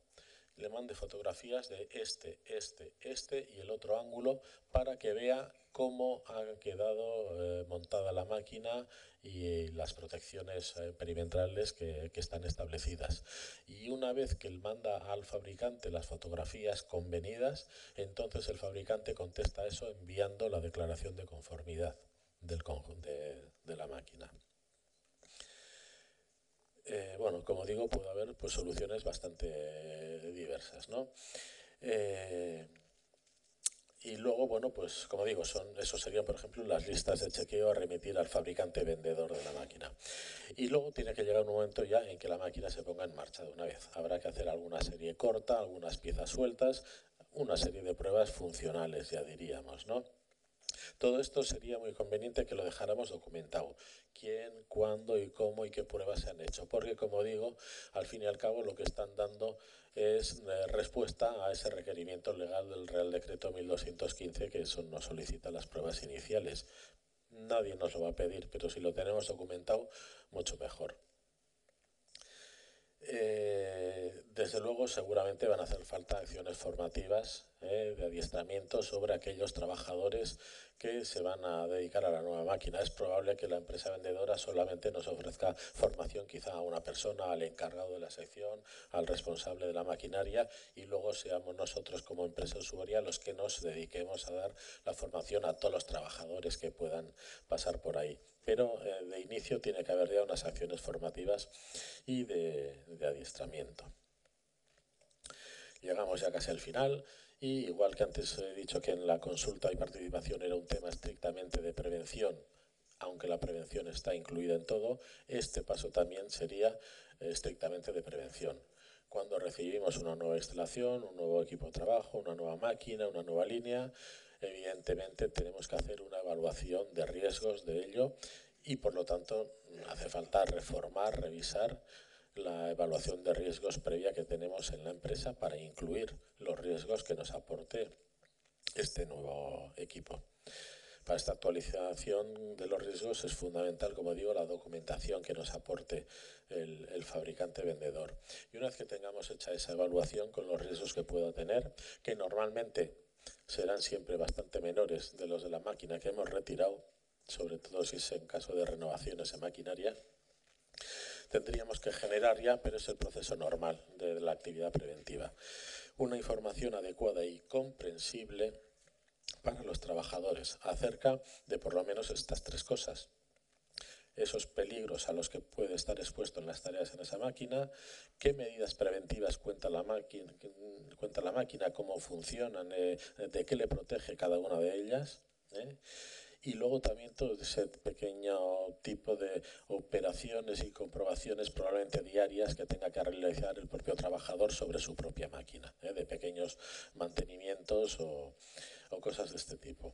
le mande fotografías de este y el otro ángulo para que vea cómo ha quedado montada la máquina y las protecciones perimetrales que están establecidas. Y una vez que él manda al fabricante las fotografías convenidas, entonces el fabricante contesta a eso enviando la declaración de conformidad de la máquina. Bueno, como digo, puede haber pues soluciones bastante diversas, ¿no? Y luego, bueno, pues como digo, eso serían, por ejemplo, las listas de chequeo a remitir al fabricante vendedor de la máquina. Y luego tiene que llegar un momento ya en que la máquina se ponga en marcha de una vez. Habrá que hacer alguna serie corta, algunas piezas sueltas, una serie de pruebas funcionales, ya diríamos, ¿no? Todo esto sería muy conveniente que lo dejáramos documentado. Quién, cuándo y cómo y qué pruebas se han hecho. Porque, como digo, al fin y al cabo lo que están dando es respuesta a ese requerimiento legal del Real Decreto 1215 que eso nos solicita las pruebas iniciales. Nadie nos lo va a pedir, pero si lo tenemos documentado, mucho mejor. Desde luego seguramente van a hacer falta acciones formativas de adiestramiento sobre aquellos trabajadores que se van a dedicar a la nueva máquina. Es probable que la empresa vendedora solamente nos ofrezca formación quizá a una persona, al encargado de la sección, al responsable de la maquinaria, y luego seamos nosotros como empresa usuaria los que nos dediquemos a dar la formación a todos los trabajadores que puedan pasar por ahí. Pero de inicio tiene que haber ya unas acciones formativas y de adiestramiento. Llegamos ya casi al final y igual que antes he dicho que en la consulta y participación era un tema estrictamente de prevención, aunque la prevención está incluida en todo, este paso también sería estrictamente de prevención. Cuando recibimos una nueva instalación, un nuevo equipo de trabajo, una nueva máquina, una nueva línea, evidentemente tenemos que hacer una evaluación de riesgos de ello y por lo tanto hace falta reformar, revisar la evaluación de riesgos previa que tenemos en la empresa para incluir los riesgos que nos aporte este nuevo equipo. Para esta actualización de los riesgos es fundamental, como digo, la documentación que nos aporte el fabricante vendedor. Y una vez que tengamos hecha esa evaluación con los riesgos que pueda tener, que normalmente serán siempre bastante menores de los de la máquina que hemos retirado, sobre todo si es en caso de renovaciones de maquinaria, tendríamos que generar ya, pero es el proceso normal de la actividad preventiva, una información adecuada y comprensible para los trabajadores acerca de por lo menos estas tres cosas: esos peligros a los que puede estar expuesto en las tareas en esa máquina, qué medidas preventivas cuenta la máquina, cómo funcionan, de qué le protege cada una de ellas, y luego también todo ese pequeño tipo de operaciones y comprobaciones probablemente diarias que tenga que realizar el propio trabajador sobre su propia máquina, de pequeños mantenimientos o cosas de este tipo.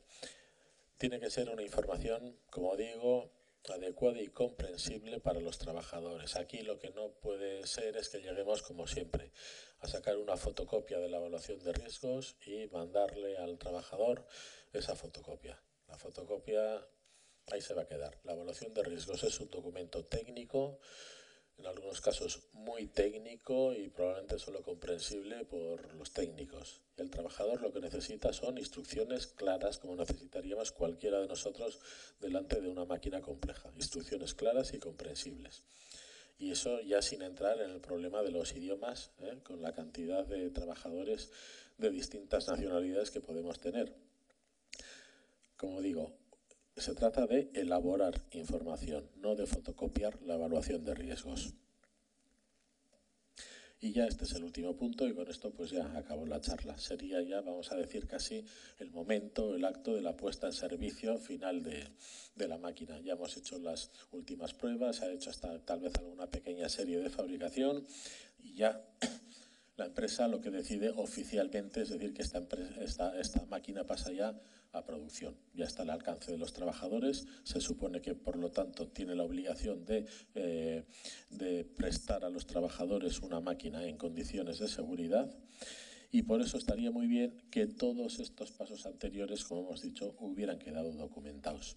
Tiene que ser una información, como digo, adecuada y comprensible para los trabajadores. Aquí lo que no puede ser es que lleguemos, como siempre, a sacar una fotocopia de la evaluación de riesgos y mandarle al trabajador esa fotocopia. La fotocopia ahí se va a quedar. La evaluación de riesgos es un documento técnico, en algunos casos muy técnico y probablemente solo comprensible por los técnicos. El trabajador lo que necesita son instrucciones claras, como necesitaríamos cualquiera de nosotros delante de una máquina compleja. Instrucciones claras y comprensibles. Y eso ya sin entrar en el problema de los idiomas, con la cantidad de trabajadores de distintas nacionalidades que podemos tener. Como digo, se trata de elaborar información, no de fotocopiar la evaluación de riesgos. Y ya este es el último punto y con esto pues ya acabó la charla. Sería ya, vamos a decir, casi el momento, el acto de la puesta en servicio final de la máquina. Ya hemos hecho las últimas pruebas, se ha hecho hasta tal vez alguna pequeña serie de fabricación y ya la empresa lo que decide oficialmente es decir que esta máquina pasa ya a producción. Ya está al alcance de los trabajadores. Se supone que, por lo tanto, tiene la obligación de prestar a los trabajadores una máquina en condiciones de seguridad. Y por eso estaría muy bien que todos estos pasos anteriores, como hemos dicho, hubieran quedado documentados.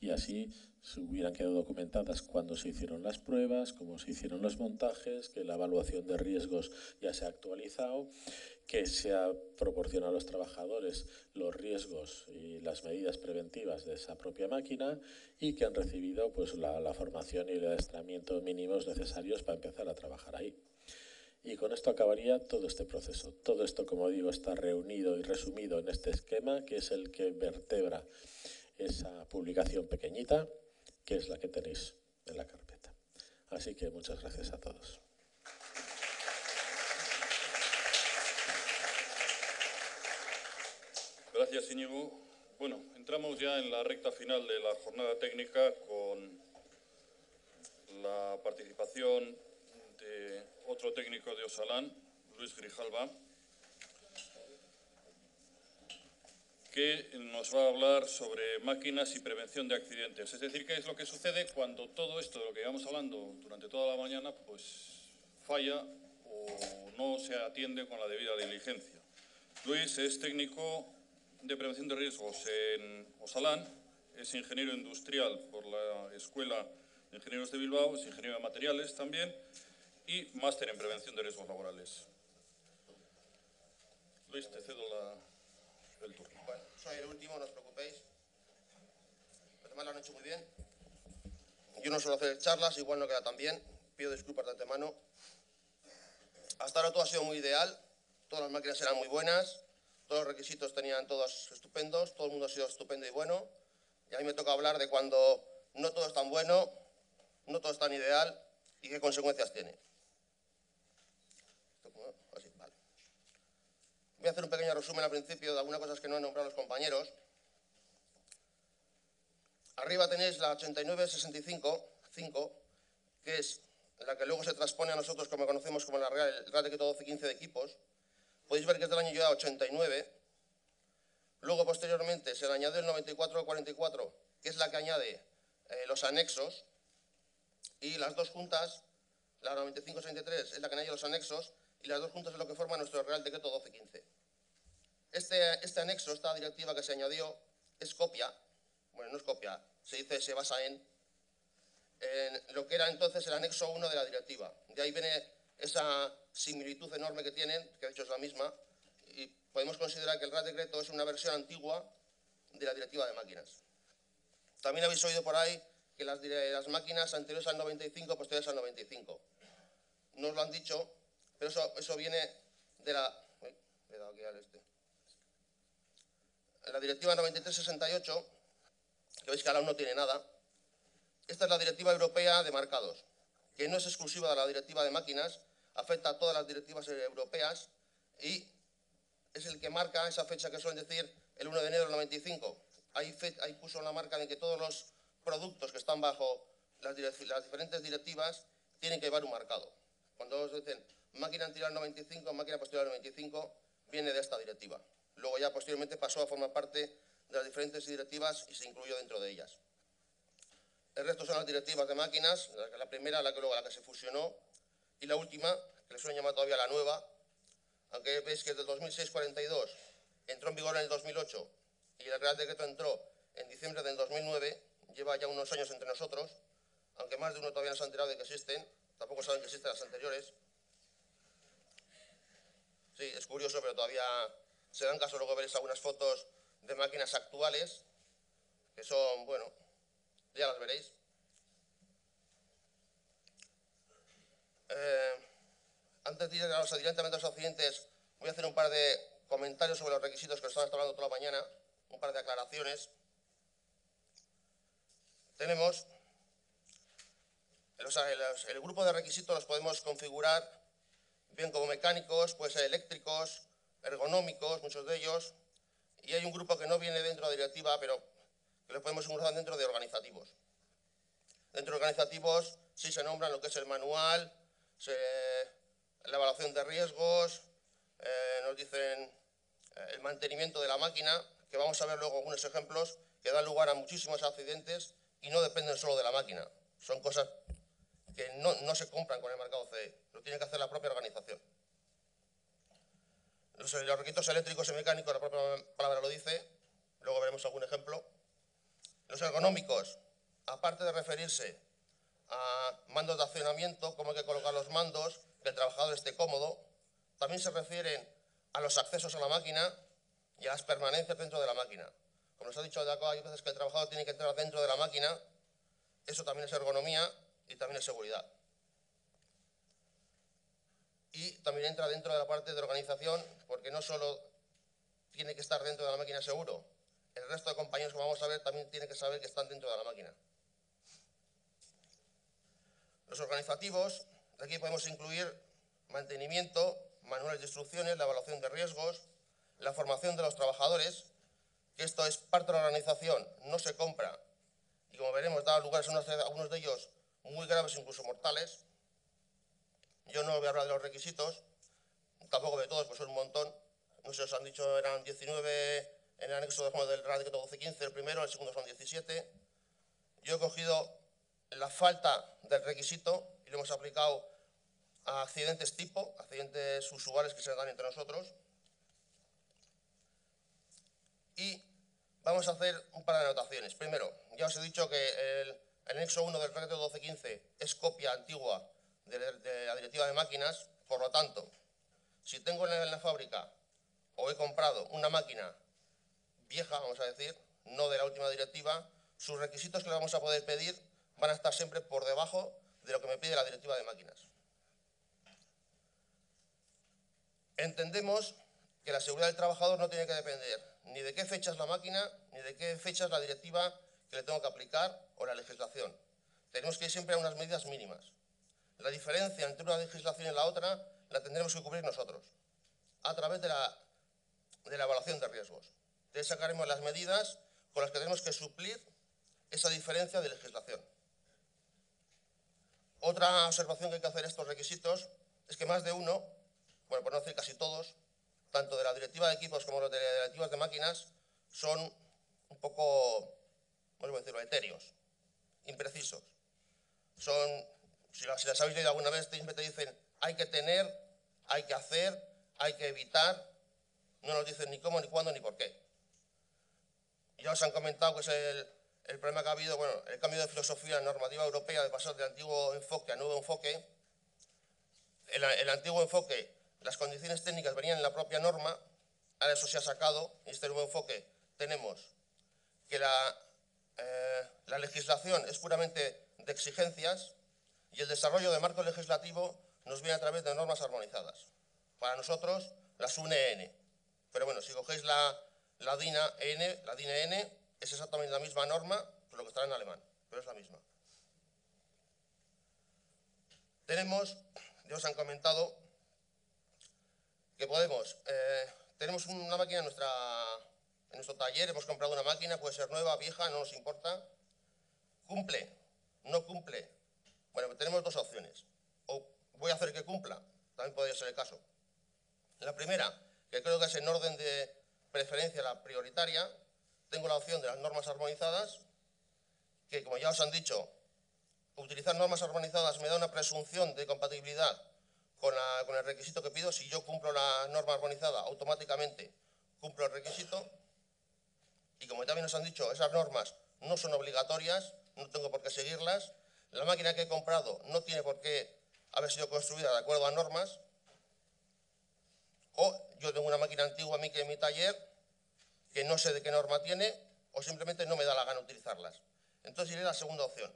Y así se hubieran quedado documentadas cuando se hicieron las pruebas, cómo se hicieron los montajes, que la evaluación de riesgos ya se ha actualizado, que se ha proporcionado a los trabajadores los riesgos y las medidas preventivas de esa propia máquina y que han recibido pues, la formación y el adiestramiento mínimos necesarios para empezar a trabajar ahí. Y con esto acabaría todo este proceso. Todo esto, como digo, está reunido y resumido en este esquema, que es el que vertebra esa publicación pequeñita, que es la que tenéis en la carpeta. Así que muchas gracias a todos. Gracias, Íñigo. Bueno, entramos ya en la recta final de la jornada técnica con la participación de otro técnico de Osalan, Luis Grijalva, que nos va a hablar sobre máquinas y prevención de accidentes. Es decir, qué es lo que sucede cuando todo esto de lo que llevamos hablando durante toda la mañana pues falla o no se atiende con la debida diligencia. Luis es técnico de prevención de riesgos en Osalan, es ingeniero industrial por la Escuela de Ingenieros de Bilbao, es ingeniero de materiales también y máster en prevención de riesgos laborales. Luis, te cedo el turno. Bueno, soy el último, no os preocupéis. Los demás lo han hecho muy bien. Yo no suelo hacer charlas, igual no queda tan bien. Pido disculpas de antemano. Hasta ahora todo ha sido muy ideal. Todas las máquinas eran muy buenas. Todos los requisitos tenían todos estupendos. Todo el mundo ha sido estupendo y bueno. Y a mí me toca hablar de cuando no todo es tan bueno, no todo es tan ideal y qué consecuencias tiene. Así, vale. Voy a hacer un pequeño resumen al principio de algunas cosas que no han nombrado los compañeros. Arriba tenéis la 8965, que es la que luego se transpone a nosotros, como conocemos como la Real Decreto 1215 de equipos. Podéis ver que es del año ya 89. Luego, posteriormente, se le añadió el 9444, que es la que añade los anexos. Y las dos juntas, la 9563 es la que añade los anexos, y las dos juntas es lo que forma nuestro Real Decreto 1215. Este anexo, esta directiva que se añadió, es copia bueno, no es copia, se basa en lo que era entonces el anexo 1 de la directiva. De ahí viene esa similitud enorme que tienen, que de hecho es la misma, y podemos considerar que el Real Decreto es una versión antigua de la directiva de máquinas. También habéis oído por ahí que las máquinas anteriores al 95, posteriores al 95. No os lo han dicho, pero eso viene de la directiva 93-68, que veis que ahora no tiene nada. Esta es la directiva europea de marcados, que no es exclusiva de la directiva de máquinas, afecta a todas las directivas europeas y es el que marca esa fecha que suelen decir el 1 de enero del 95. Ahí puso la marca de que todos los productos que están bajo las diferentes directivas tienen que llevar un marcado. Cuando os dicen máquina anterior al 95, máquina posterior al 95, viene de esta directiva. Luego ya posteriormente pasó a formar parte de las diferentes directivas y se incluyó dentro de ellas. El resto son las directivas de máquinas, la primera, la que se fusionó, y la última, que le suelen llamar todavía la nueva, aunque veis que es del 2006-42, entró en vigor en el 2008 y el Real Decreto entró en diciembre del 2009, lleva ya unos años entre nosotros, aunque más de uno todavía no se ha enterado de que existen, tampoco saben que existen las anteriores. Sí, es curioso, pero todavía se dan caso, luego veréis algunas fotos de máquinas actuales, que son, bueno, ya las veréis. Antes de ir directamente a los accidentes, voy a hacer un par de comentarios sobre los requisitos que os están hablando toda la mañana, un par de aclaraciones. Tenemos el grupo de requisitos, los podemos configurar bien como mecánicos, puede ser eléctricos, ergonómicos, muchos de ellos, y hay un grupo que no viene dentro de la directiva, pero que lo podemos incluir dentro de organizativos. Dentro de organizativos sí se nombran lo que es el manual, la evaluación de riesgos, nos dicen el mantenimiento de la máquina, que vamos a ver luego algunos ejemplos que dan lugar a muchísimos accidentes y no dependen solo de la máquina. Son cosas que no se compran con el mercado CE, lo tiene que hacer la propia organización. Los requisitos eléctricos y mecánicos, la propia palabra lo dice, luego veremos algún ejemplo. Los ergonómicos, aparte de referirse a mandos de accionamiento, cómo hay que colocar los mandos, que el trabajador esté cómodo, también se refieren a los accesos a la máquina y a las permanencias dentro de la máquina. Como os he dicho de acá, hay veces que el trabajador tiene que entrar dentro de la máquina, eso también es ergonomía y también es seguridad. Y también entra dentro de la parte de organización, porque no solo tiene que estar dentro de la máquina seguro, el resto de compañeros que vamos a ver también tienen que saber que están dentro de la máquina. Los organizativos, aquí podemos incluir mantenimiento, manuales de instrucciones, la evaluación de riesgos, la formación de los trabajadores, que esto es parte de la organización, no se compra, y como veremos, da lugar a algunos de ellos muy graves, incluso mortales. Yo no voy a hablar de los requisitos, tampoco de todos, pues son un montón. No sé, os han dicho, eran 19 en el anexo del Real Decreto 1215, el primero, el segundo son 17. Yo he cogido la falta del requisito y lo hemos aplicado a accidentes tipo, accidentes usuales que se dan entre nosotros. Y vamos a hacer un par de anotaciones. Primero, ya os he dicho que el anexo 1 del Decreto 1215 es copia antigua de la directiva de máquinas, por lo tanto, si tengo en la fábrica o he comprado una máquina vieja, vamos a decir, no de la última directiva, sus requisitos que le vamos a poder pedir van a estar siempre por debajo de lo que me pide la directiva de máquinas. Entendemos que la seguridad del trabajador no tiene que depender ni de qué fecha es la máquina, ni de qué fecha es la directiva que le tengo que aplicar o la legislación. Tenemos que ir siempre a unas medidas mínimas. La diferencia entre una legislación y la otra la tendremos que cubrir nosotros, a través de la evaluación de riesgos. Entonces sacaremos las medidas con las que tenemos que suplir esa diferencia de legislación. Otra observación que hay que hacer a estos requisitos es que más de uno, bueno, por no decir casi todos, tanto de la directiva de equipos como de las directivas de máquinas, son un poco, ¿cómo decirlo?, etéreos, imprecisos. Son, si las habéis leído alguna vez, siempre te dicen hay que tener, hay que hacer, hay que evitar, no nos dicen ni cómo, ni cuándo, ni por qué. Ya os han comentado que es el problema que ha habido, bueno, el cambio de filosofía normativa europea de pasar del antiguo enfoque al nuevo enfoque. El antiguo enfoque, las condiciones técnicas venían en la propia norma, ahora eso se ha sacado, en este nuevo enfoque tenemos que la legislación es puramente de exigencias y el desarrollo de marco legislativo nos viene a través de normas armonizadas. Para nosotros, las UNE-EN. Pero bueno, si cogéis la DIN-EN, es exactamente la misma norma, pero lo que estará en alemán, pero es la misma. Ya os han comentado que tenemos una máquina en nuestro taller, hemos comprado una máquina, puede ser nueva, vieja, no nos importa. ¿Cumple? ¿No cumple? Bueno, tenemos dos opciones. O voy a hacer que cumpla, también podría ser el caso. La primera, que creo que es en orden de preferencia la prioritaria, tengo la opción de las normas armonizadas, que como ya os han dicho, utilizar normas armonizadas me da una presunción de compatibilidad con el requisito que pido. Si yo cumplo la norma armonizada, automáticamente cumplo el requisito. Y como también nos han dicho, esas normas no son obligatorias, no tengo por qué seguirlas. La máquina que he comprado no tiene por qué haber sido construida de acuerdo a normas. O yo tengo una máquina antigua en mi taller que no sé de qué norma tiene o simplemente no me da la gana utilizarlas. Entonces iré a la segunda opción,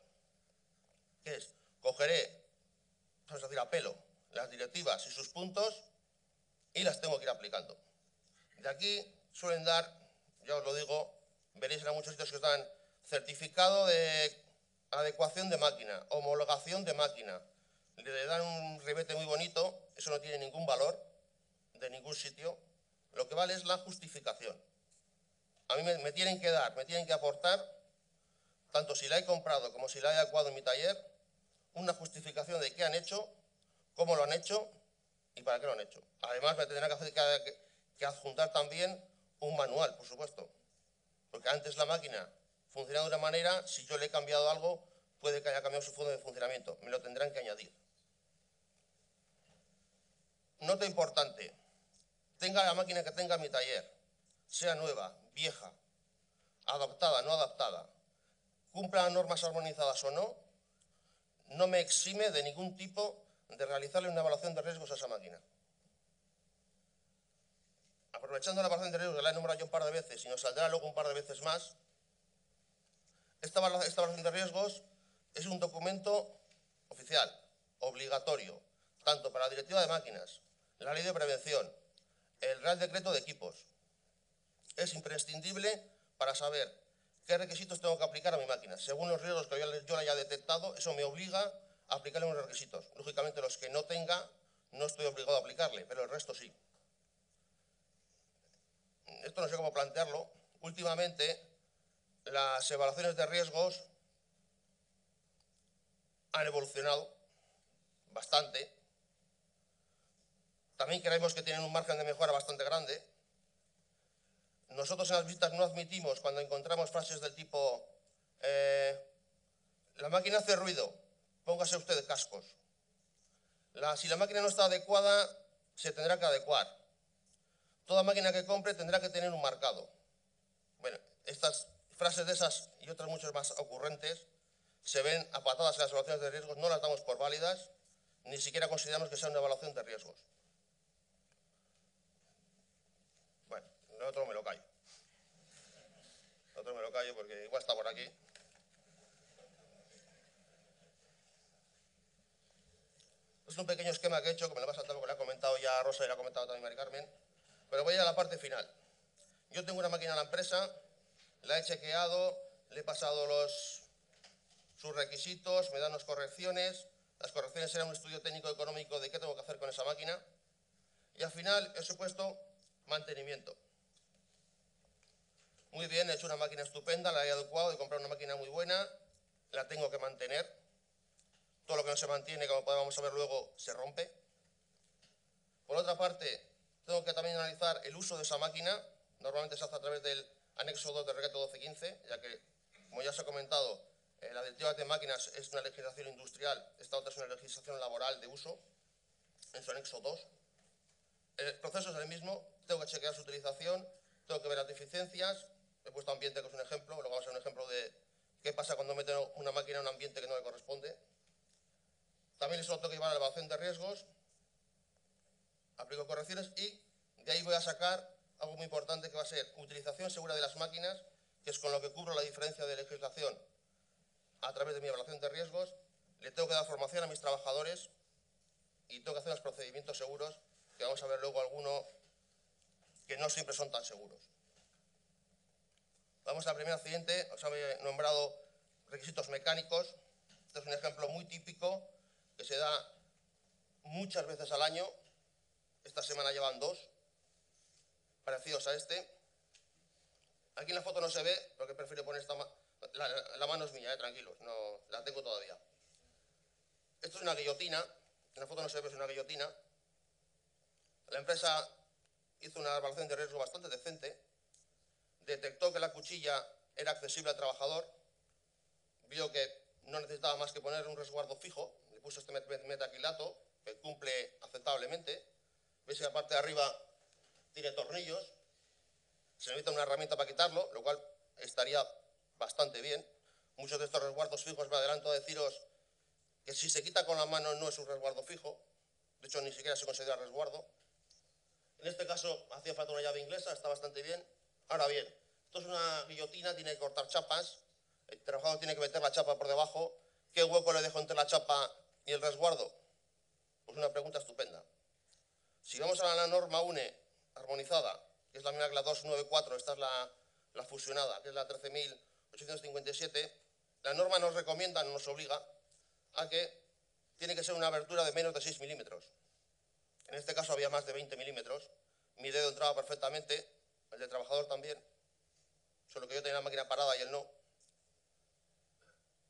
que es, cogeré, vamos a decir, a pelo, las directivas y sus puntos y las tengo que ir aplicando. De aquí suelen dar, ya os lo digo, veréis en muchos sitios que os dan certificado de adecuación de máquina, homologación de máquina. Le dan un ribete muy bonito, eso no tiene ningún valor de ningún sitio. Lo que vale es la justificación. A mí me tienen que aportar, tanto si la he comprado como si la he adecuado en mi taller, una justificación de qué han hecho, cómo lo han hecho y para qué lo han hecho. Además, me tendrán que adjuntar también un manual, por supuesto. Porque antes la máquina funcionaba de una manera, si yo le he cambiado algo, puede que haya cambiado su forma de funcionamiento. Me lo tendrán que añadir. Nota importante. Tenga la máquina que tenga en mi taller, sea nueva, vieja, adaptada, no adaptada, cumpla normas armonizadas o no, no me exime de ningún tipo de realizarle una evaluación de riesgos a esa máquina. Aprovechando la evaluación de riesgos, que la he nombrado yo un par de veces y nos saldrá luego un par de veces más, esta evaluación de riesgos es un documento oficial, obligatorio, tanto para la Directiva de Máquinas, la Ley de Prevención, el Real Decreto de Equipos. Es imprescindible para saber qué requisitos tengo que aplicar a mi máquina. Según los riesgos que yo la haya detectado, eso me obliga a aplicarle unos requisitos. Lógicamente, los que no tenga, no estoy obligado a aplicarle, pero el resto sí. Esto no sé cómo plantearlo. Últimamente, las evaluaciones de riesgos han evolucionado bastante. También creemos que tienen un margen de mejora bastante grande. Nosotros en las visitas no admitimos cuando encontramos frases del tipo la máquina hace ruido, póngase usted cascos. Si la máquina no está adecuada, se tendrá que adecuar. Toda máquina que compre tendrá que tener un marcado. Bueno, estas frases de esas y otras muchas más ocurrentes se ven a patadas en las evaluaciones de riesgos, no las damos por válidas, ni siquiera consideramos que sea una evaluación de riesgos. Bueno, lo otro me lo callo. Lo otro me lo callo porque igual está por aquí. Es un pequeño esquema que he hecho, que me lo va a saltar porque lo ha comentado ya Rosa y lo ha comentado también Mari Carmen, pero voy a la parte final. Yo tengo una máquina en la empresa, la he chequeado, le he pasado sus requisitos, me dan unas correcciones. Las correcciones eran un estudio técnico económico de qué tengo que hacer con esa máquina. Y al final he supuesto mantenimiento. Muy bien, he hecho una máquina estupenda, la he adecuado, he comprado una máquina muy buena, la tengo que mantener. Todo lo que no se mantiene, como podemos ver luego, se rompe. Por otra parte, tengo que también analizar el uso de esa máquina. Normalmente se hace a través del anexo 2 del Decreto 1215, ya que, como ya se ha comentado, la Directiva de Máquinas es una legislación industrial, esta otra es una legislación laboral de uso, en su anexo 2. El proceso es el mismo, tengo que chequear su utilización, tengo que ver las deficiencias. He puesto ambiente, que es un ejemplo, luego vamos a ver un ejemplo qué pasa cuando meten una máquina en un ambiente que no le corresponde. También eso lo tengo que llevar a la evaluación de riesgos, aplico correcciones y de ahí voy a sacar algo muy importante que va a ser utilización segura de las máquinas, que es con lo que cubro la diferencia de legislación a través de mi evaluación de riesgos. Le tengo que dar formación a mis trabajadores y tengo que hacer los procedimientos seguros, que vamos a ver luego alguno que no siempre son tan seguros. Vamos al primer accidente. Os he nombrado requisitos mecánicos. Este es un ejemplo muy típico que se da muchas veces al año. Esta semana llevan 2 parecidos a este. Aquí en la foto no se ve, porque prefiero poner esta la mano es mía, tranquilos, no la tengo todavía. Esto es una guillotina. En la foto no se ve, pero es una guillotina. La empresa hizo una evaluación de riesgo bastante decente. Detectó que la cuchilla era accesible al trabajador. Vio que no necesitaba más que poner un resguardo fijo. Le puso este metacrilato, que cumple aceptablemente. Veis que la parte de arriba tiene tornillos. Se necesita una herramienta para quitarlo, lo cual estaría bastante bien. Muchos de estos resguardos fijos, me adelanto a deciros que si se quita con la mano no es un resguardo fijo. De hecho, ni siquiera se considera resguardo. En este caso hacía falta una llave inglesa, está bastante bien. Ahora bien, esto es una guillotina, tiene que cortar chapas. El trabajador tiene que meter la chapa por debajo. ¿Qué hueco le dejo entre la chapa y el resguardo? Pues una pregunta estupenda. Si vamos a la norma UNE armonizada, que es la misma que la 294, esta es la fusionada, que es la 13.857, la norma nos recomienda, nos obliga a que tiene que ser una abertura de menos de 6 milímetros. En este caso había más de 20 milímetros. Mi dedo entraba perfectamente, el del trabajador también, solo que yo tenía la máquina parada y él no.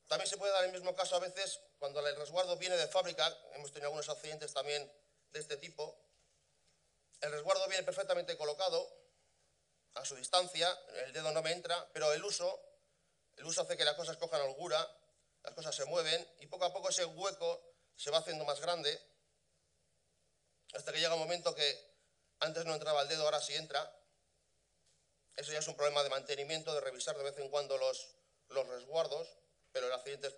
También se puede dar el mismo caso a veces cuando el resguardo viene de fábrica. Hemos tenido algunos accidentes también de este tipo. El resguardo viene perfectamente colocado, a su distancia, el dedo no me entra, pero el uso hace que las cosas cojan holgura, las cosas se mueven y poco a poco ese hueco se va haciendo más grande, hasta que llega un momento que antes no entraba el dedo, ahora sí entra. Eso ya es un problema de mantenimiento, de revisar de vez en cuando los resguardos, pero el accidente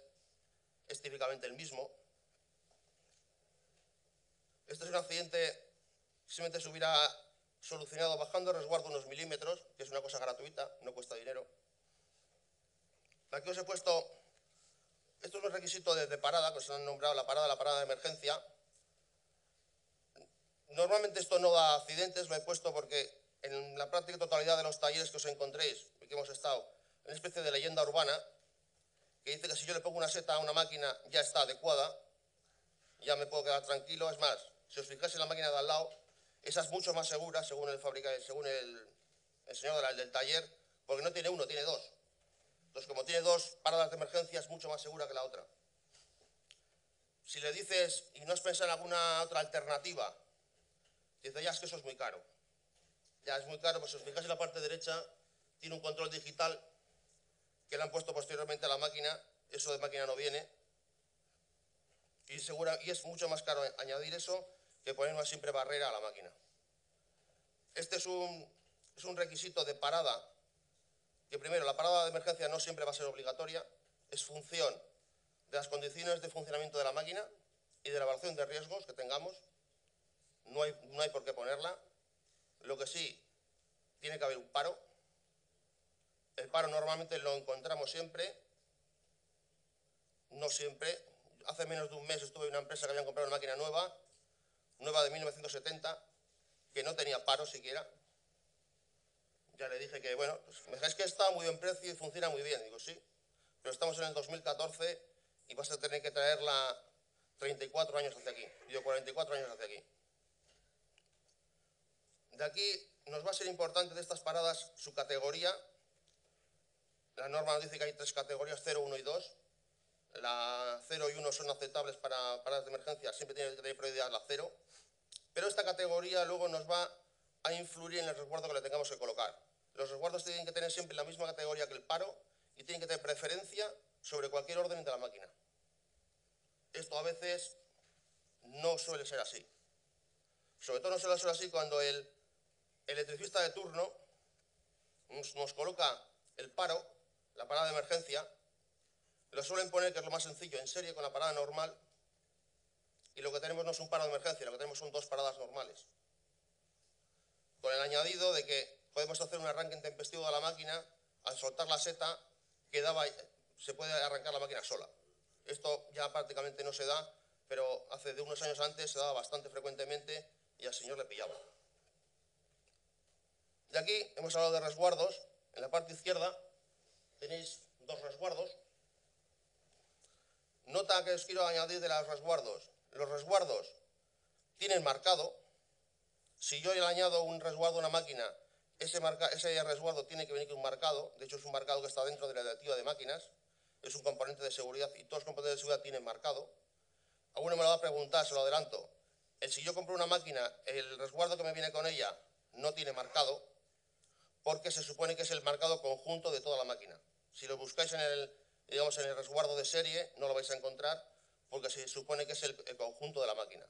es típicamente el mismo. Este es un accidente que simplemente se hubiera solucionado bajando el resguardo unos milímetros, que es una cosa gratuita, no cuesta dinero. Aquí os he puesto, esto es un requisito de parada, que os han nombrado la parada de emergencia. Normalmente esto no da accidentes, lo he puesto porque en la práctica totalidad de los talleres que os encontréis, y que hemos estado, en una especie de leyenda urbana, que dice que si yo le pongo una seta a una máquina ya está adecuada, ya me puedo quedar tranquilo. Es más, si os fijáis en la máquina de al lado, esa es mucho más segura según el fabricante, según el señor del taller, porque no tiene uno, tiene 2. Entonces, como tiene 2 paradas de emergencia, es mucho más segura que la otra. Si le dices, y no has pensado en alguna otra alternativa, dice, ya es que eso es muy caro. Ya es muy caro, pues si os fijáis en la parte derecha, tiene un control digital que le han puesto posteriormente a la máquina. Eso de máquina no viene. Y es mucho más caro añadir eso que poner una simple barrera a la máquina. Este es un requisito de parada, que primero, la parada de emergencia no siempre va a ser obligatoria, es función de las condiciones de funcionamiento de la máquina y de la evaluación de riesgos que tengamos. No hay por qué ponerla. Lo que sí, tiene que haber un paro. El paro normalmente lo encontramos siempre, no siempre. Hace menos de un mes estuve en una empresa que habían comprado una máquina nueva de 1970, que no tenía paro siquiera. Ya le dije que, bueno, pues me dijáis que está a muy buen precio y funciona muy bien. Digo, sí, pero estamos en el 2014 y vas a tener que traerla 34 años hacia aquí. Digo, 44 años hacia aquí. De aquí nos va a ser importante de estas paradas su categoría. La norma nos dice que hay 3 categorías, 0, 1 y 2. La 0 y 1 son aceptables para paradas de emergencia, siempre tiene que tener prioridad la 0. Pero esta categoría luego nos va a influir en el resguardo que le tengamos que colocar. Los resguardos tienen que tener siempre la misma categoría que el paro y tienen que tener preferencia sobre cualquier orden de la máquina. Esto a veces no suele ser así. Sobre todo no suele ser así cuando el electricista de turno nos coloca el paro, la parada de emergencia, Lo suelen poner, que es lo más sencillo, en serie con la parada normal, y lo que tenemos no es un paro de emergencia, lo que tenemos son dos paradas normales. Con el añadido de que podemos hacer un arranque intempestivo de la máquina, al soltar la seta, se puede arrancar la máquina sola. Esto ya prácticamente no se da, pero hace de unos años antes se daba bastante frecuentemente y al señor le pillaba. De aquí hemos hablado de resguardos. En la parte izquierda tenéis dos resguardos. Nota que os quiero añadir de los resguardos. Los resguardos tienen marcado. Si yo le añado un resguardo a una máquina, ese resguardo tiene que venir con un marcado. De hecho, es un marcado que está dentro de la directiva de máquinas. Es un componente de seguridad y todos los componentes de seguridad tienen marcado. Alguno me lo va a preguntar, se lo adelanto. Si yo compro una máquina, el resguardo que me viene con ella no tiene marcado, porque se supone que es el marcado conjunto de toda la máquina. Si lo buscáis en el resguardo de serie, no lo vais a encontrar, porque se supone que es el conjunto de la máquina.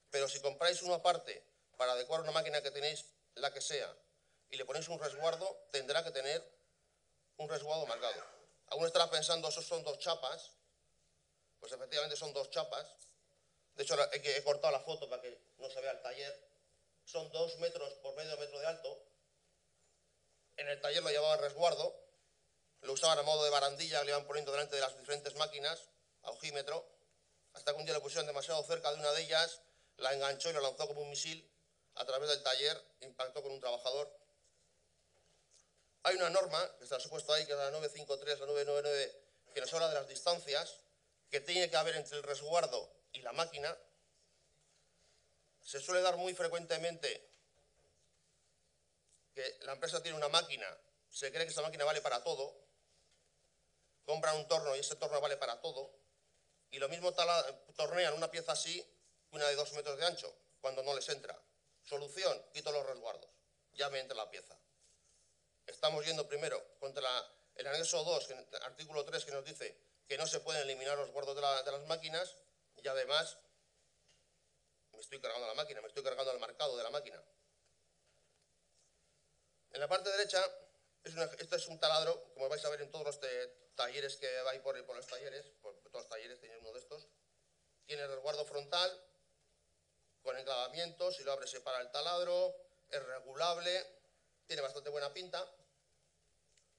Pero si compráis uno aparte para adecuar una máquina que tenéis, la que sea, y le ponéis un resguardo, tendrá que tener un resguardo marcado. Alguno estará pensando, esos son dos chapas. Pues efectivamente son dos chapas. De hecho, he cortado la foto para que no se vea el taller. Son 2 metros por medio metro de alto. En el taller lo llevaban resguardo. Lo usaban a modo de barandilla, le iban poniendo delante de las diferentes máquinas, a ojímetro, hasta que un día le pusieron demasiado cerca de una de ellas, la enganchó y lo lanzó como un misil a través del taller, impactó con un trabajador. Hay una norma, que se la he puesto ahí, que es la 953, la 999, que nos habla de las distancias que tiene que haber entre el resguardo y la máquina. Se suele dar muy frecuentemente que la empresa tiene una máquina, se cree que esa máquina vale para todo, compran un torno y ese torno vale para todo, y lo mismo tornean una pieza así, una de 2 metros de ancho, cuando no les entra. Solución, quito los resguardos, ya me entra la pieza. Estamos yendo primero contra el anexo 2, artículo 3, que nos dice que no se pueden eliminar los resguardos de las máquinas, y además me estoy cargando la máquina, me estoy cargando el marcado de la máquina. En la parte derecha, este es un taladro, como vais a ver en todos los talleres que vais por los talleres, por todos los talleres tenéis uno de estos. Tiene resguardo frontal, con enclavamiento, si lo abres separa el taladro, es regulable, tiene bastante buena pinta.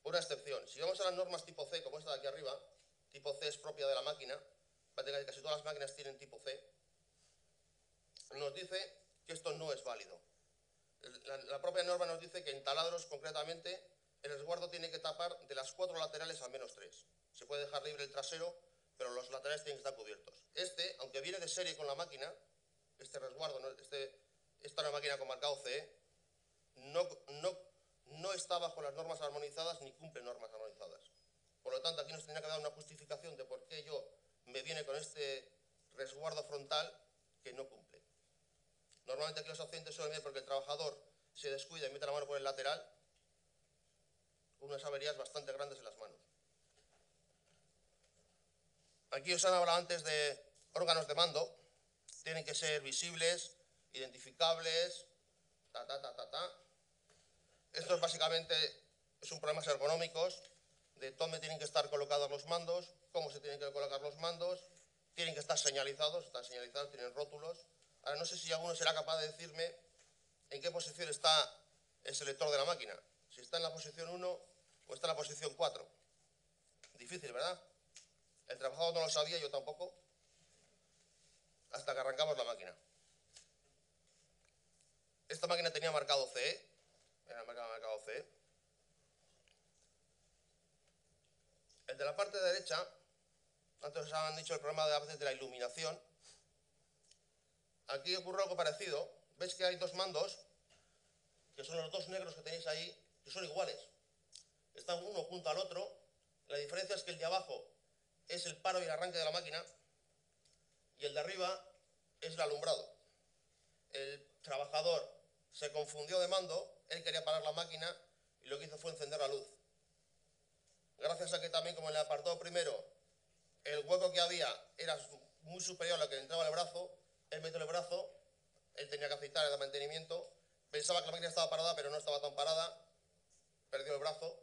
Una excepción, si vamos a las normas tipo C, como esta de aquí arriba, tipo C es propia de la máquina, casi todas las máquinas tienen tipo C, nos dice que esto no es válido. La propia norma nos dice que en taladros, concretamente, el resguardo tiene que tapar de las 4 laterales al menos 3. Se puede dejar libre el trasero, pero los laterales tienen que estar cubiertos. Aunque viene de serie con la máquina, este resguardo, esta es una máquina con marcado CE, no está bajo las normas armonizadas ni cumple normas armonizadas. Por lo tanto, aquí nos tendría que dar una justificación de por qué me viene con este resguardo frontal que no cumple. Normalmente aquí los accidentes suelen venir porque el trabajador se descuida y mete la mano por el lateral, con unas averías bastante grandes en las manos. Aquí os han hablado antes de órganos de mando. Tienen que ser visibles, identificables, Esto básicamente son problemas ergonómicos, de dónde tienen que estar colocados los mandos, cómo se tienen que colocar los mandos, tienen que estar señalizados, tienen rótulos. Ahora no sé si alguno será capaz de decirme en qué posición está el selector de la máquina, si está en la posición 1 o está en la posición 4. Difícil, ¿verdad? El trabajador no lo sabía, yo tampoco, hasta que arrancamos la máquina. Esta máquina tenía marcado CE, El de la parte derecha, antes os han dicho el problema a veces de la iluminación. Aquí ocurre algo parecido. Veis que hay dos mandos, que son los dos negros que tenéis ahí, que son iguales. Están uno junto al otro. La diferencia es que el de abajo es el paro y el arranque de la máquina, y el de arriba es el alumbrado. El trabajador se confundió de mando, él quería parar la máquina y lo que hizo fue encender la luz. Gracias a que también, como en el apartado primero, el hueco que había era muy superior a lo que entraba en el brazo, él metió el brazo, él tenía que aceitar el mantenimiento, pensaba que la máquina estaba parada, pero no estaba tan parada, perdió el brazo.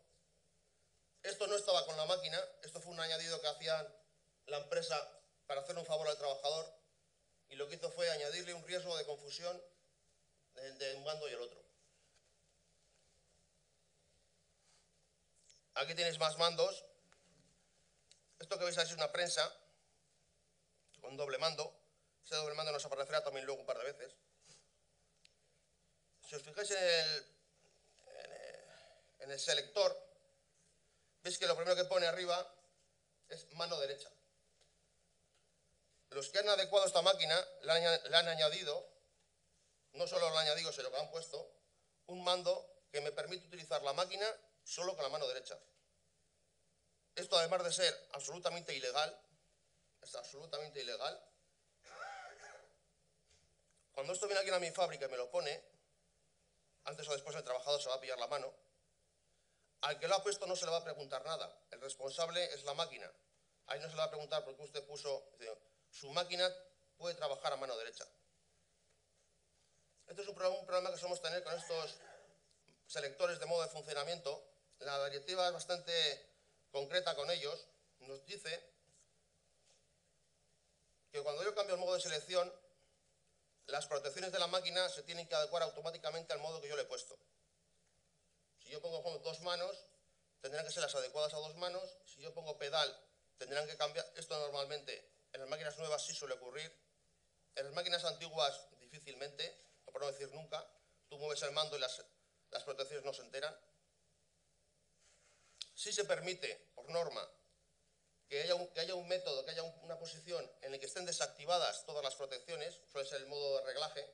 Esto no estaba con la máquina, esto fue añadido que hacían la empresa para hacer un favor al trabajador, y lo que hizo fue añadirle un riesgo de confusión de un bando y el otro. Aquí tenéis más mandos. Esto que veis ahí es una prensa con doble mando. Ese doble mando nos aparecerá también luego un par de veces. Si os fijáis en el selector, veis que lo primero que pone arriba es mano derecha. Los que han adecuado esta máquina le han añadido, no solo lo han añadido, sino que han puesto un mando que me permite utilizar la máquina solo con la mano derecha. Esto, además de ser absolutamente ilegal, es absolutamente ilegal. Cuando esto viene aquí a mi fábrica y me lo pone, antes o después el trabajador se va a pillar la mano. Al que lo ha puesto no se le va a preguntar nada. El responsable es la máquina. Ahí no se le va a preguntar por qué usted puso. Su máquina puede trabajar a mano derecha. Este es un problema que solemos tener con estos selectores de modo de funcionamiento. La directiva es bastante concreta con ellos. Nos dice que cuando yo cambio el modo de selección, las protecciones de la máquina se tienen que adecuar automáticamente al modo que yo le he puesto. Si yo pongo dos manos, tendrán que ser las adecuadas a dos manos. Si yo pongo pedal, tendrán que cambiar. Esto normalmente en las máquinas nuevas sí suele ocurrir. En las máquinas antiguas difícilmente, o por no decir nunca. Tú mueves el mando y las protecciones no se enteran. Sí se permite, por norma, que haya un método, que haya una posición en la que estén desactivadas todas las protecciones, suele ser el modo de reglaje.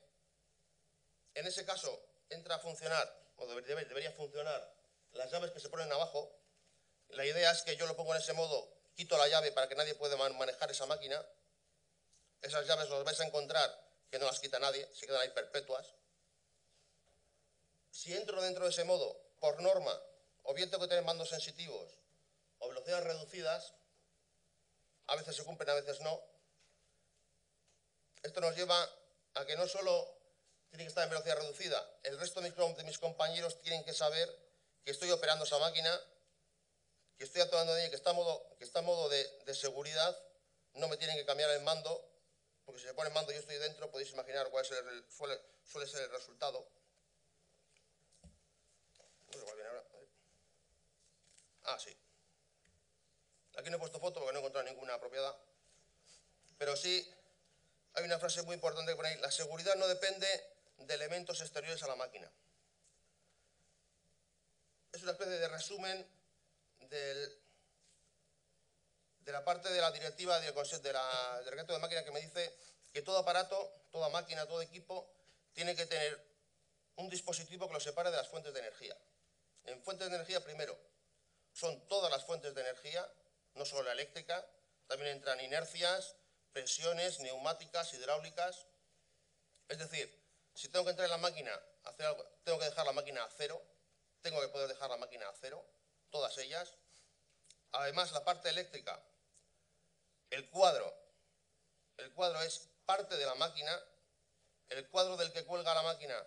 En ese caso entra a funcionar, o debería funcionar, las llaves que se ponen abajo. La idea es que yo lo pongo en ese modo, quito la llave para que nadie pueda manejar esa máquina. Esas llaves las vais a encontrar que no las quita nadie, se quedan ahí perpetuas. Si entro dentro de ese modo, por norma, o bien tengo que tener mandos sensitivos o velocidades reducidas, a veces se cumplen, a veces no. Esto nos lleva a que no solo tiene que estar en velocidad reducida, el resto de mis compañeros tienen que saber que estoy operando esa máquina, que estoy actuando en ella, que está en modo de seguridad. No me tienen que cambiar el mando, porque si se pone el mando y yo estoy dentro, podéis imaginar cuál suele ser el resultado. No sé cuál viene ahora. Ah, sí. Aquí no he puesto foto porque no he encontrado ninguna propiedad. Pero sí, hay una frase muy importante que pone ahí: la seguridad no depende de elementos exteriores a la máquina. Es una especie de resumen de la parte de la directiva del reglamento de máquina, que me dice que todo aparato, toda máquina, todo equipo tiene que tener un dispositivo que lo separe de las fuentes de energía. En fuentes de energía, primero, son todas las fuentes de energía, no solo la eléctrica, también entran inercias, presiones, neumáticas, hidráulicas. Es decir, si tengo que entrar en la máquina a hacer algo, tengo que dejar la máquina a cero, tengo que poder dejar la máquina a cero, todas ellas. Además, la parte eléctrica, el cuadro es parte de la máquina, el cuadro del que cuelga la máquina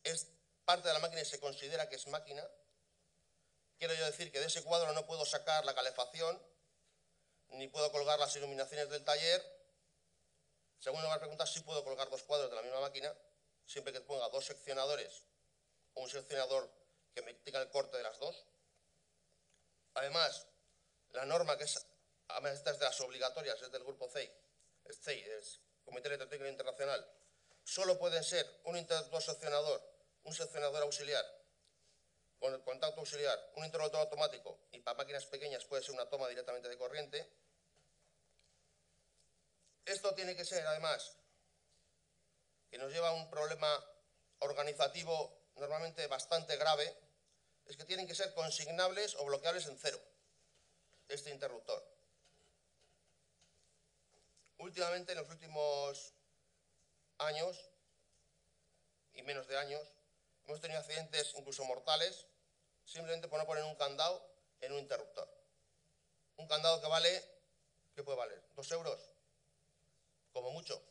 es parte de la máquina y se considera que es máquina. Quiero yo decir que de ese cuadro no puedo sacar la calefacción, ni puedo colgar las iluminaciones del taller. Según me van a preguntar, sí puedo colgar dos cuadros de la misma máquina, siempre que ponga dos seccionadores o un seccionador que me tenga el corte de las dos. Además, la norma que es, esta es de las obligatorias, es del grupo CEI, es Comité Electrotécnico Internacional, solo pueden ser un interruptor seccionador, un seccionador auxiliar, con el contacto auxiliar, un interruptor automático, y para máquinas pequeñas puede ser una toma directamente de corriente. Esto tiene que ser, además, que nos lleva a un problema organizativo normalmente bastante grave, es que tienen que ser consignables o bloqueables en cero, este interruptor. Últimamente, en los últimos años, y menos de años, hemos tenido accidentes incluso mortales, simplemente por no poner un candado en un interruptor. Un candado que vale, ¿qué puede valer? ¿2 euros? Como mucho.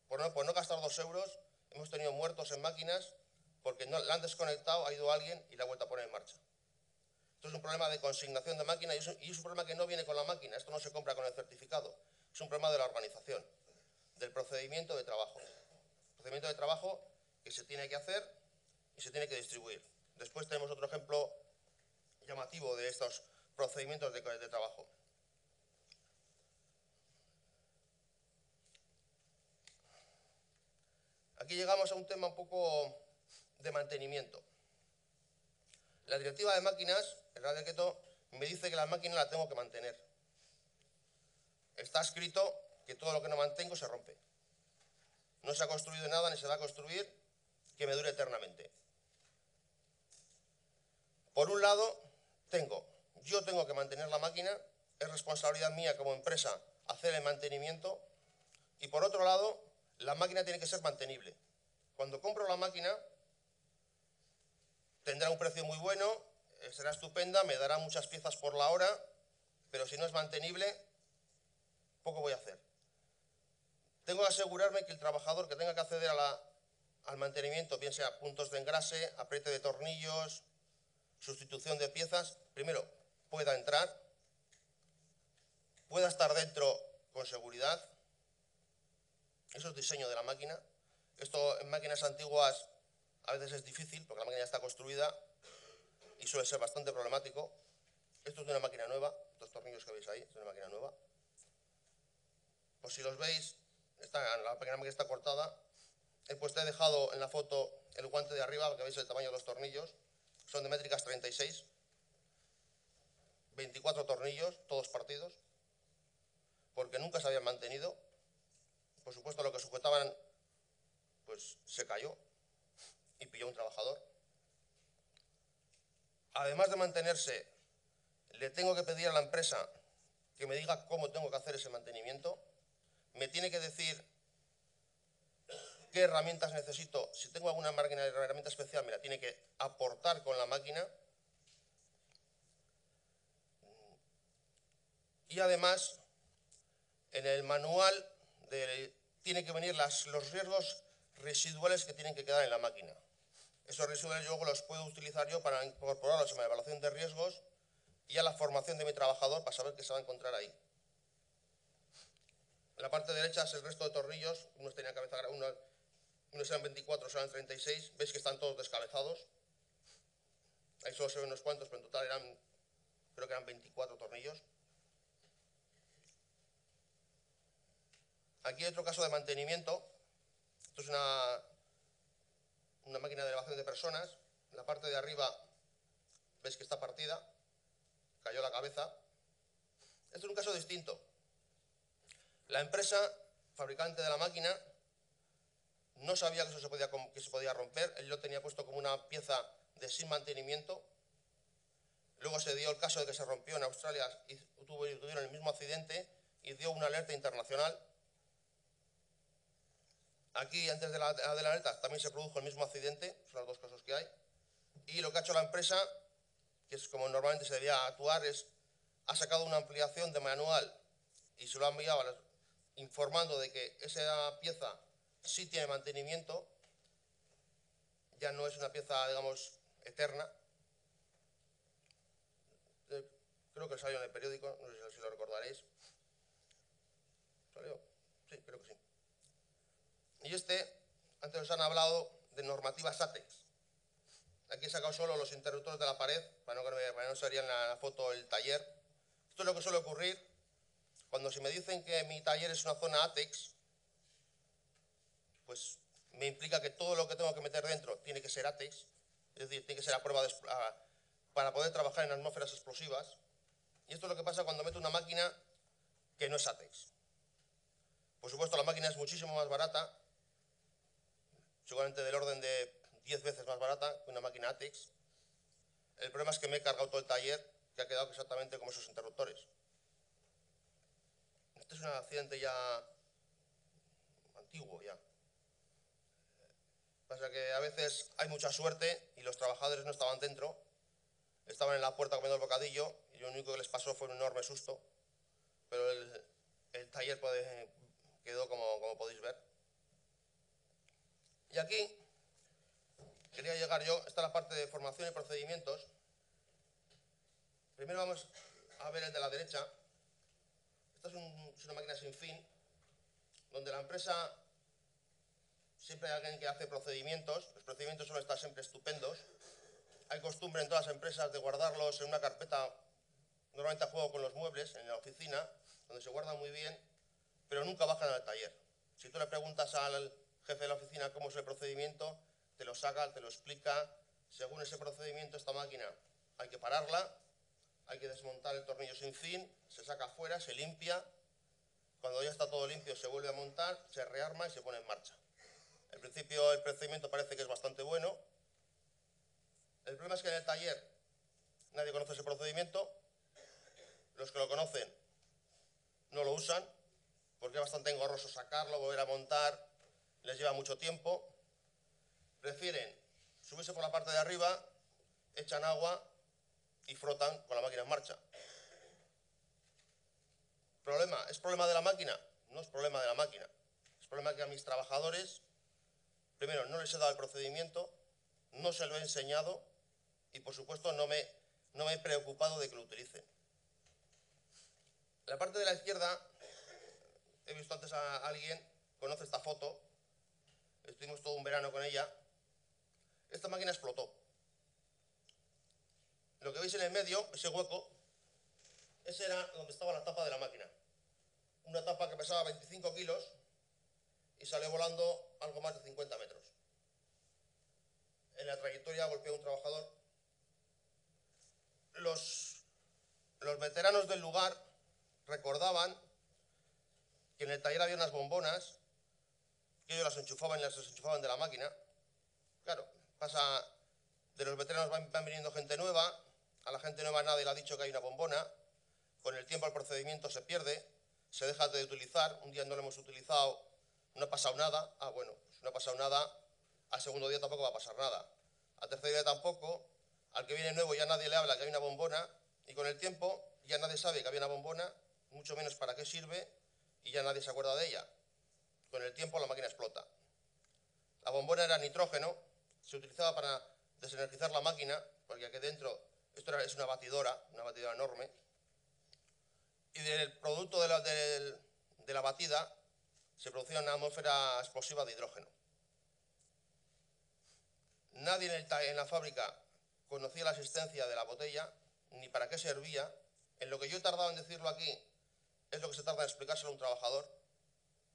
Por no gastar 2 euros, hemos tenido muertos en máquinas porque no la han desconectado, ha ido alguien y la ha vuelto a poner en marcha. Esto es un problema de consignación de máquina y es un problema que no viene con la máquina. Esto no se compra con el certificado. Es un problema de la organización, del procedimiento de trabajo. Procedimiento de trabajo que se tiene que hacer y se tiene que distribuir. Después tenemos otro ejemplo llamativo de estos procedimientos de trabajo. Aquí llegamos a un tema un poco de mantenimiento. La directiva de máquinas, el Real Decreto, me dice que la máquina la tengo que mantener. Está escrito que todo lo que no mantengo se rompe. No se ha construido nada ni se va a construir que me dure eternamente. Por un lado, yo tengo que mantener la máquina, es responsabilidad mía como empresa hacer el mantenimiento, y por otro lado, la máquina tiene que ser mantenible. Cuando compro la máquina, tendrá un precio muy bueno, será estupenda, me dará muchas piezas por la hora, pero si no es mantenible, poco voy a hacer. Tengo que asegurarme que el trabajador que tenga que acceder al mantenimiento, bien sea puntos de engrase, apriete de tornillos, sustitución de piezas, primero, pueda entrar, pueda estar dentro con seguridad. Eso es diseño de la máquina. Esto en máquinas antiguas a veces es difícil porque la máquina ya está construida y suele ser bastante problemático. Esto es de una máquina nueva, estos tornillos que veis ahí, es de una máquina nueva. Pues si los veis, la máquina está cortada. He dejado en la foto el guante de arriba, que veis el tamaño de los tornillos. Son de métricas 36. 24 tornillos, todos partidos, porque nunca se habían mantenido. Por supuesto, lo que sujetaban, pues se cayó y pilló un trabajador. Además de mantenerse, le tengo que pedir a la empresa que me diga cómo tengo que hacer ese mantenimiento. Me tiene que decir qué herramientas necesito. Si tengo alguna máquina de herramienta especial, me la tiene que aportar con la máquina. Y además, en el manual tiene que venir los riesgos residuales que tienen que quedar en la máquina. Esos residuales yo luego los puedo utilizar yo para incorporarlos a mi evaluación de riesgos y a la formación de mi trabajador para saber qué se va a encontrar ahí. En la parte derecha es el resto de tornillos. Unos tenían cabeza, unos eran 24, otros eran 36. Veis que están todos descabezados. Ahí solo se ven unos cuantos, pero en total creo que eran 24 tornillos. Aquí hay otro caso de mantenimiento. Esto es una máquina de elevación de personas. En la parte de arriba veis que está partida, cayó la cabeza. Esto es un caso distinto. La empresa, fabricante de la máquina, no sabía que eso se podía romper. Él lo tenía puesto como una pieza de sin mantenimiento. Luego se dio el caso de que se rompió en Australia y tuvieron el mismo accidente y dio una alerta internacional. Aquí, antes de la alerta, también se produjo el mismo accidente, son los dos casos que hay. Y lo que ha hecho la empresa, que es como normalmente se debía actuar, ha sacado una ampliación de manual y se lo ha enviado informando de que esa pieza sí tiene mantenimiento, ya no es una pieza, digamos, eterna. Creo que salió en el periódico, no sé si lo recordaréis. ¿Salió? Sí, creo que sí. Y antes os han hablado de normativas ATEX. Aquí he sacado solo los interruptores de la pared, para no salir en la foto el taller. Esto es lo que suele ocurrir cuando se me dicen que mi taller es una zona ATEX, pues me implica que todo lo que tengo que meter dentro tiene que ser ATEX, es decir, tiene que ser a prueba para poder trabajar en atmósferas explosivas. Y esto es lo que pasa cuando meto una máquina que no es ATEX. Por supuesto, la máquina es muchísimo más barata, seguramente del orden de 10 veces más barata que una máquina ATEX. El problema es que me he cargado todo el taller, que ha quedado exactamente como esos interruptores. Este es un accidente ya antiguo ya. Pasa que a veces hay mucha suerte y los trabajadores no estaban dentro, estaban en la puerta comiendo el bocadillo y lo único que les pasó fue un enorme susto, pero el taller quedó como podéis ver. Y aquí quería llegar yo, esta es la parte de formación y procedimientos. Primero vamos a ver el de la derecha. Esta es una máquina sin fin, donde la empresa siempre hay alguien que hace procedimientos. Los procedimientos suelen estar siempre estupendos. Hay costumbre en todas las empresas de guardarlos en una carpeta, normalmente a juego con los muebles, en la oficina, donde se guardan muy bien, pero nunca bajan al taller. Si tú le preguntas al jefe de la oficina cómo es el procedimiento, te lo saca, te lo explica. Según ese procedimiento, esta máquina hay que pararla, hay que desmontar el tornillo sin fin, se saca afuera, se limpia. Cuando ya está todo limpio, se vuelve a montar, se rearma y se pone en marcha. En principio, el procedimiento parece que es bastante bueno. El problema es que en el taller nadie conoce ese procedimiento. Los que lo conocen no lo usan, porque es bastante engorroso sacarlo, volver a montar, les lleva mucho tiempo. Prefieren subirse por la parte de arriba, echan agua y frotan con la máquina en marcha. ¿Problema? ¿Es problema de la máquina? No es problema de la máquina. Es problema que a mis trabajadores, primero, no les he dado el procedimiento, no se lo he enseñado y, por supuesto, no me he preocupado de que lo utilicen. En la parte de la izquierda, he visto antes a alguien, conoce esta foto, estuvimos todo un verano con ella. Esta máquina explotó. Lo que veis en el medio, ese hueco, ese era donde estaba la tapa de la máquina. Una tapa que pesaba 25 kilos y salió volando algo más de 50 metros. En la trayectoria golpeó a un trabajador. Los veteranos del lugar recordaban que en el taller había unas bombonas que ellos las enchufaban y las desenchufaban de la máquina. Claro, pasa, de los veteranos van viniendo gente nueva, a la gente nueva nadie le ha dicho que hay una bombona, con el tiempo el procedimiento se pierde, se deja de utilizar, un día no lo hemos utilizado, no ha pasado nada, bueno, pues no ha pasado nada, al segundo día tampoco va a pasar nada, al tercer día tampoco, al que viene nuevo ya nadie le habla que hay una bombona, y con el tiempo ya nadie sabe que había una bombona, mucho menos para qué sirve, y ya nadie se acuerda de ella. Con el tiempo la máquina explota. La bombona era nitrógeno, se utilizaba para desenergizar la máquina, porque aquí dentro, es una batidora enorme, y del producto de la batida se producía una atmósfera explosiva de hidrógeno. Nadie en la fábrica conocía la existencia de la botella, ni para qué servía. En lo que yo he tardado en decirlo aquí, es lo que se tarda en explicárselo a un trabajador.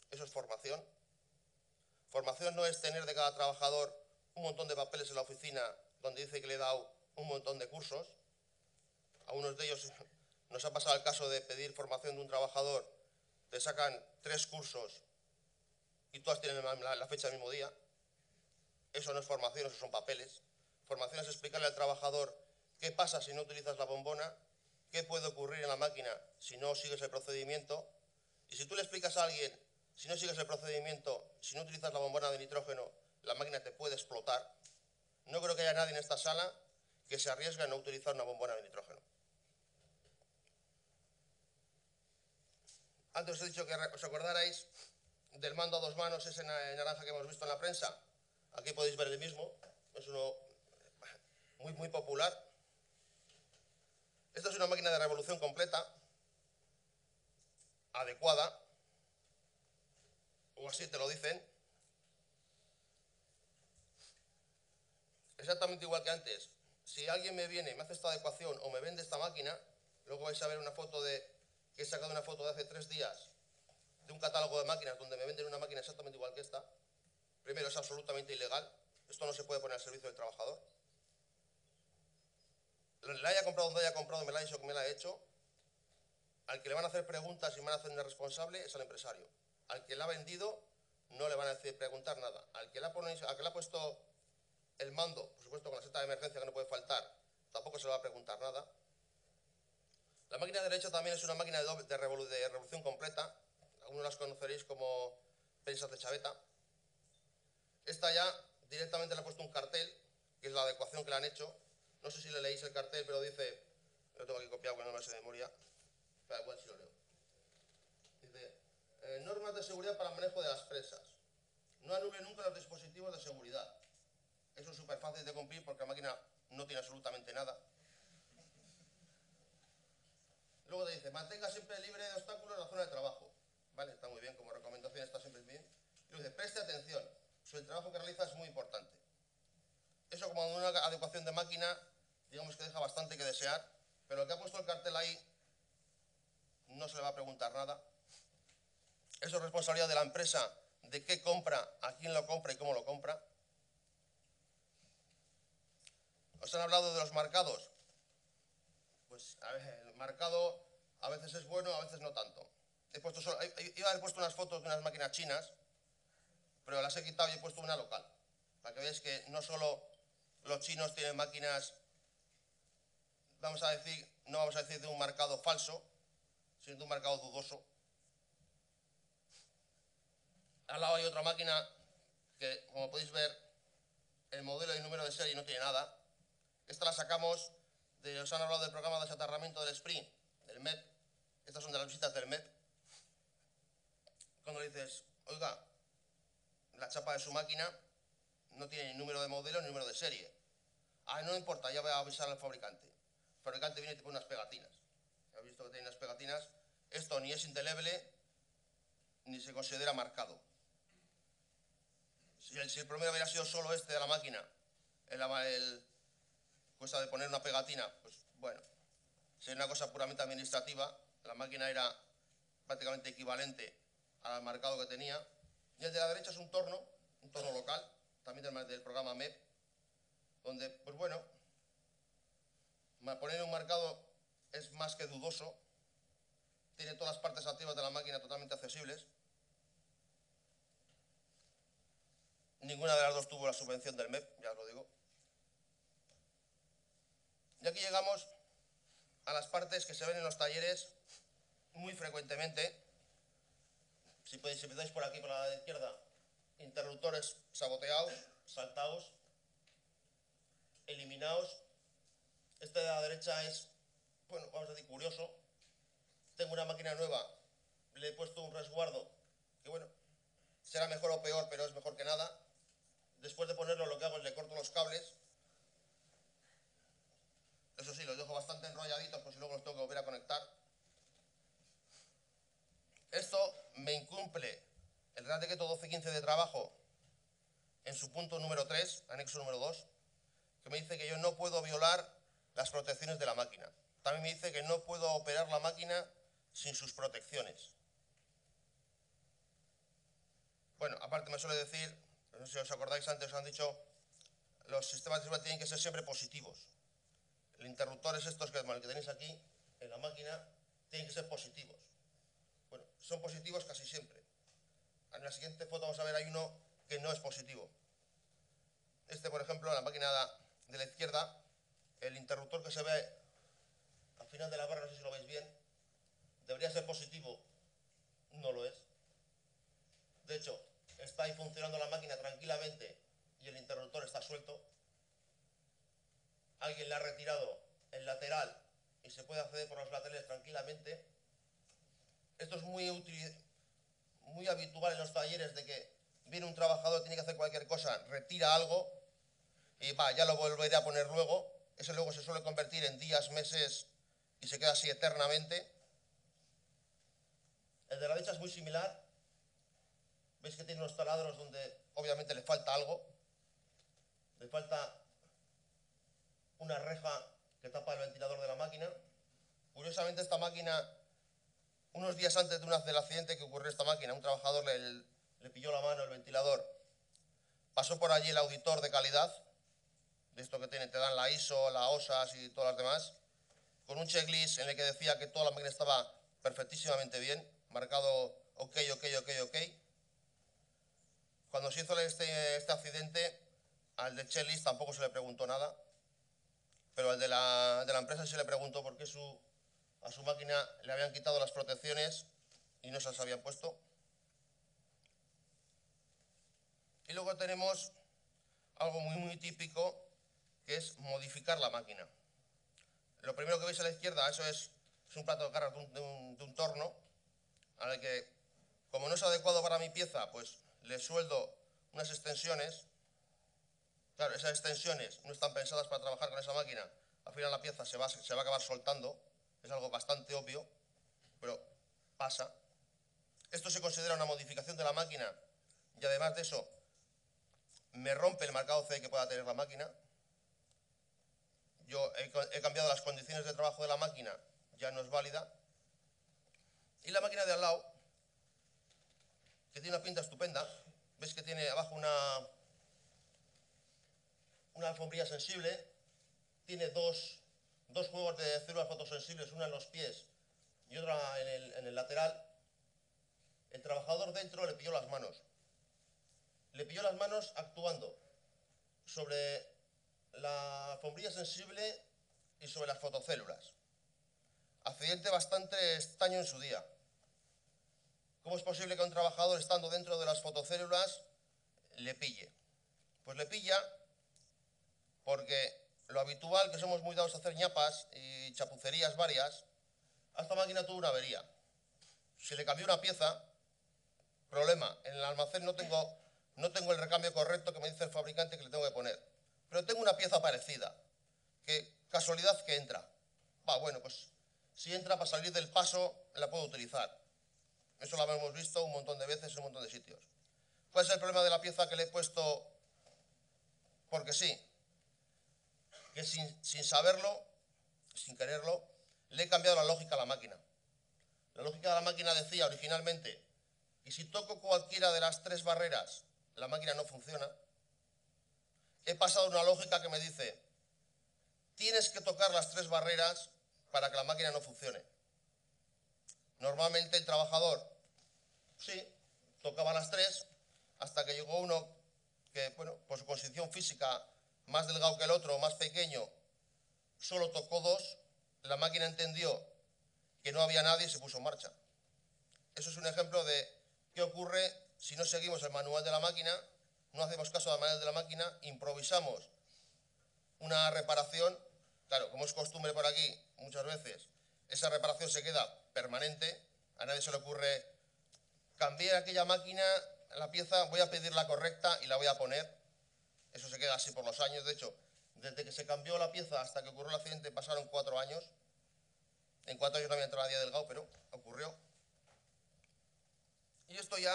Eso es formación. Formación no es tener de cada trabajador un montón de papeles en la oficina donde dice que le he dado un montón de cursos. A unos de ellos nos ha pasado el caso de pedir formación de un trabajador, te sacan 3 cursos y todas tienen la fecha del mismo día. Eso no es formación, eso son papeles. Formación es explicarle al trabajador qué pasa si no utilizas la bombona, qué puede ocurrir en la máquina si no sigues el procedimiento. Y si tú le explicas a alguien, si no sigues el procedimiento, si no utilizas la bombona de nitrógeno, la máquina te puede explotar. No creo que haya nadie en esta sala que se arriesgue a no utilizar una bombona de nitrógeno. Antes os he dicho que os acordarais del mando a 2 manos, ese naranja que hemos visto en la prensa. Aquí podéis ver el mismo, es uno muy popular. Esta es una máquina de revolución completa, adecuada, o así te lo dicen. Exactamente igual que antes. Si alguien me viene, me hace esta adecuación o me vende esta máquina, luego vais a ver una foto que he sacado una foto de hace 3 días de un catálogo de máquinas donde me venden una máquina exactamente igual que esta. Primero, es absolutamente ilegal. Esto no se puede poner al servicio del trabajador. La haya comprado donde haya comprado, me la ha dicho que me la he hecho. Al que le van a hacer preguntas y me van a hacer un responsable es al empresario. Al que la ha vendido no le van a preguntar nada. Al que le ha puesto el mando, por supuesto con la seta de emergencia que no puede faltar, tampoco se le va a preguntar nada. La máquina de derecha también es una máquina de revolución completa. Algunos las conoceréis como prensas de chaveta. Esta ya directamente le ha puesto un cartel, que es la adecuación que le han hecho. No sé si le leéis el cartel, pero dice, lo tengo aquí copiado, que no me sé de memoria, pero igual si lo leo. Dice, normas de seguridad para el manejo de las presas. No anule nunca los dispositivos de seguridad. Eso es súper fácil de cumplir porque la máquina no tiene absolutamente nada. mantenga siempre libre de obstáculos la zona de trabajo. ¿Vale? Está muy bien, como recomendación está siempre bien. Y luego dice, preste atención, el trabajo que realiza es muy importante. Eso como una adecuación de máquina, digamos que deja bastante que desear, pero el que ha puesto el cartel ahí no se le va a preguntar nada. Eso es responsabilidad de la empresa, de qué compra, a quién lo compra y cómo lo compra. ¿Os han hablado de los marcados? Pues a ver, el marcado a veces es bueno, a veces no tanto. Iba a haber puesto unas fotos de unas máquinas chinas, pero las he quitado y he puesto una local. Para que veáis que no solo los chinos tienen máquinas, no vamos a decir de un marcado falso, sino de un marcado dudoso. Al lado hay otra máquina que, como podéis ver, el modelo y el número de serie no tiene nada. Esta la sacamos, os han hablado del programa de achatarramiento del Sprint, del MEP. Estas son de las visitas del MEP. Cuando le dices, oiga, la chapa de su máquina no tiene ni número de modelo ni número de serie. Ah, no importa, ya voy a avisar al fabricante. El fabricante viene y te pone unas pegatinas. ¿Has visto que tiene unas pegatinas? Esto ni es indeleble ni se considera marcado. Si el problema hubiera sido solo este de la máquina, cosa de poner una pegatina, pues bueno, sería una cosa puramente administrativa. La máquina era prácticamente equivalente al marcado que tenía. Y el de la derecha es un torno local, también del programa MEP, donde, pues bueno, poner un marcado es más que dudoso. Tiene todas las partes activas de la máquina totalmente accesibles. Ninguna de las dos tuvo la subvención del MEP, ya os lo digo. Y aquí llegamos a las partes que se ven en los talleres muy frecuentemente. Si empezáis por aquí, por la izquierda, interruptores saboteados, saltados, eliminados. Este de la derecha es, bueno, vamos a decir, curioso. Tengo una máquina nueva, le he puesto un resguardo que, bueno, será mejor o peor, pero es mejor que nada. Después de ponerlo, lo que hago es le corto los cables. Eso sí, los dejo bastante enrolladitos, pues luego los tengo que volver a conectar. Esto me incumple el Real Decreto 1215 de trabajo en su punto número 3, anexo número 2, que me dice que yo no puedo violar las protecciones de la máquina. También me dice que no puedo operar la máquina sin sus protecciones. Bueno, aparte me suele decir, no sé si os acordáis antes, os han dicho, los sistemas de seguridad tienen que ser siempre positivos. Los interruptores estos que tenéis aquí en la máquina tienen que ser positivos. Bueno, son positivos casi siempre. En la siguiente foto vamos a ver, hay uno que no es positivo. Este, por ejemplo, en la máquina de la izquierda, el interruptor que se ve al final de la barra, no sé si lo veis bien, debería ser positivo, no lo es. De hecho, está ahí funcionando la máquina tranquilamente y el interruptor está suelto. Alguien le ha retirado el lateral y se puede acceder por los laterales tranquilamente. Esto es muy útil, muy habitual en los talleres, de que viene un trabajador, tiene que hacer cualquier cosa, retira algo y ya lo volveré a poner luego. Ese luego se suele convertir en días, meses y se queda así eternamente. El de la derecha es muy similar. Veis que tiene unos taladros donde obviamente le falta algo. Le falta una reja que tapa el ventilador de la máquina. Curiosamente, esta máquina, unos días antes del accidente que ocurrió esta máquina, un trabajador le pilló la mano el ventilador. Pasó por allí el auditor de calidad, de esto que te dan la ISO, la OSAS y todas las demás, con un checklist en el que decía que toda la máquina estaba perfectísimamente bien, marcado OK. Cuando se hizo este accidente, al del checklist tampoco se le preguntó nada, pero al de la empresa se le preguntó por qué a su máquina le habían quitado las protecciones y no se las habían puesto. Y luego tenemos algo muy típico, que es modificar la máquina. Lo primero que veis a la izquierda, eso es un plato de cargas de un torno, al que, como no es adecuado para mi pieza, pues le sueldo unas extensiones. Claro, esas extensiones no están pensadas para trabajar con esa máquina. Al final la pieza se va a acabar soltando, es algo bastante obvio. pero pasa. Esto se considera una modificación de la máquina y además de eso me rompe el marcado CE que pueda tener la máquina. Yo he cambiado las condiciones de trabajo de la máquina, ya no es válida. Y la máquina de al lado, que tiene una pinta estupenda, ves que tiene abajo una alfombrilla sensible, tiene dos juegos de células fotosensibles, una en los pies y otra en el lateral. El trabajador dentro le pilló las manos. Le pilló las manos actuando sobre la alfombrilla sensible y sobre las fotocélulas. Accidente bastante extraño en su día. ¿Cómo es posible que un trabajador estando dentro de las fotocélulas le pille? Pues le pilla porque lo habitual, que somos muy dados a hacer ñapas y chapucerías varias, a esta máquina tuvo una avería. Se le cambió una pieza, problema, en el almacén no tengo el recambio correcto que me dice el fabricante que le tengo que poner. Pero tengo una pieza parecida, que casualidad que entra. Bueno, pues si entra para salir del paso, la puedo utilizar. Eso lo hemos visto un montón de veces en un montón de sitios. ¿Cuál es el problema de la pieza que le he puesto? Porque sí, que sin saberlo, sin quererlo, le he cambiado la lógica a la máquina. La lógica de la máquina decía originalmente que si toco cualquiera de las 3 barreras, la máquina no funciona. He pasado a una lógica que me dice, tienes que tocar las 3 barreras para que la máquina no funcione. Normalmente el trabajador, sí, tocaba las 3, hasta que llegó uno que, bueno, por su constitución física, más delgado que el otro, más pequeño, solo tocó 2, la máquina entendió que no había nadie y se puso en marcha. Eso es un ejemplo de qué ocurre si no seguimos el manual de la máquina, no hacemos caso del manual de la máquina, improvisamos una reparación. Claro, como es costumbre por aquí, muchas veces, esa reparación se queda permanente, a nadie se le ocurre cambiar aquella máquina, la pieza, voy a pedir la correcta y la voy a poner. Eso se queda así por los años. De hecho, desde que se cambió la pieza hasta que ocurrió el accidente pasaron 4 años. En 4 años no había entrado a día delgado, pero ocurrió. Y esto ya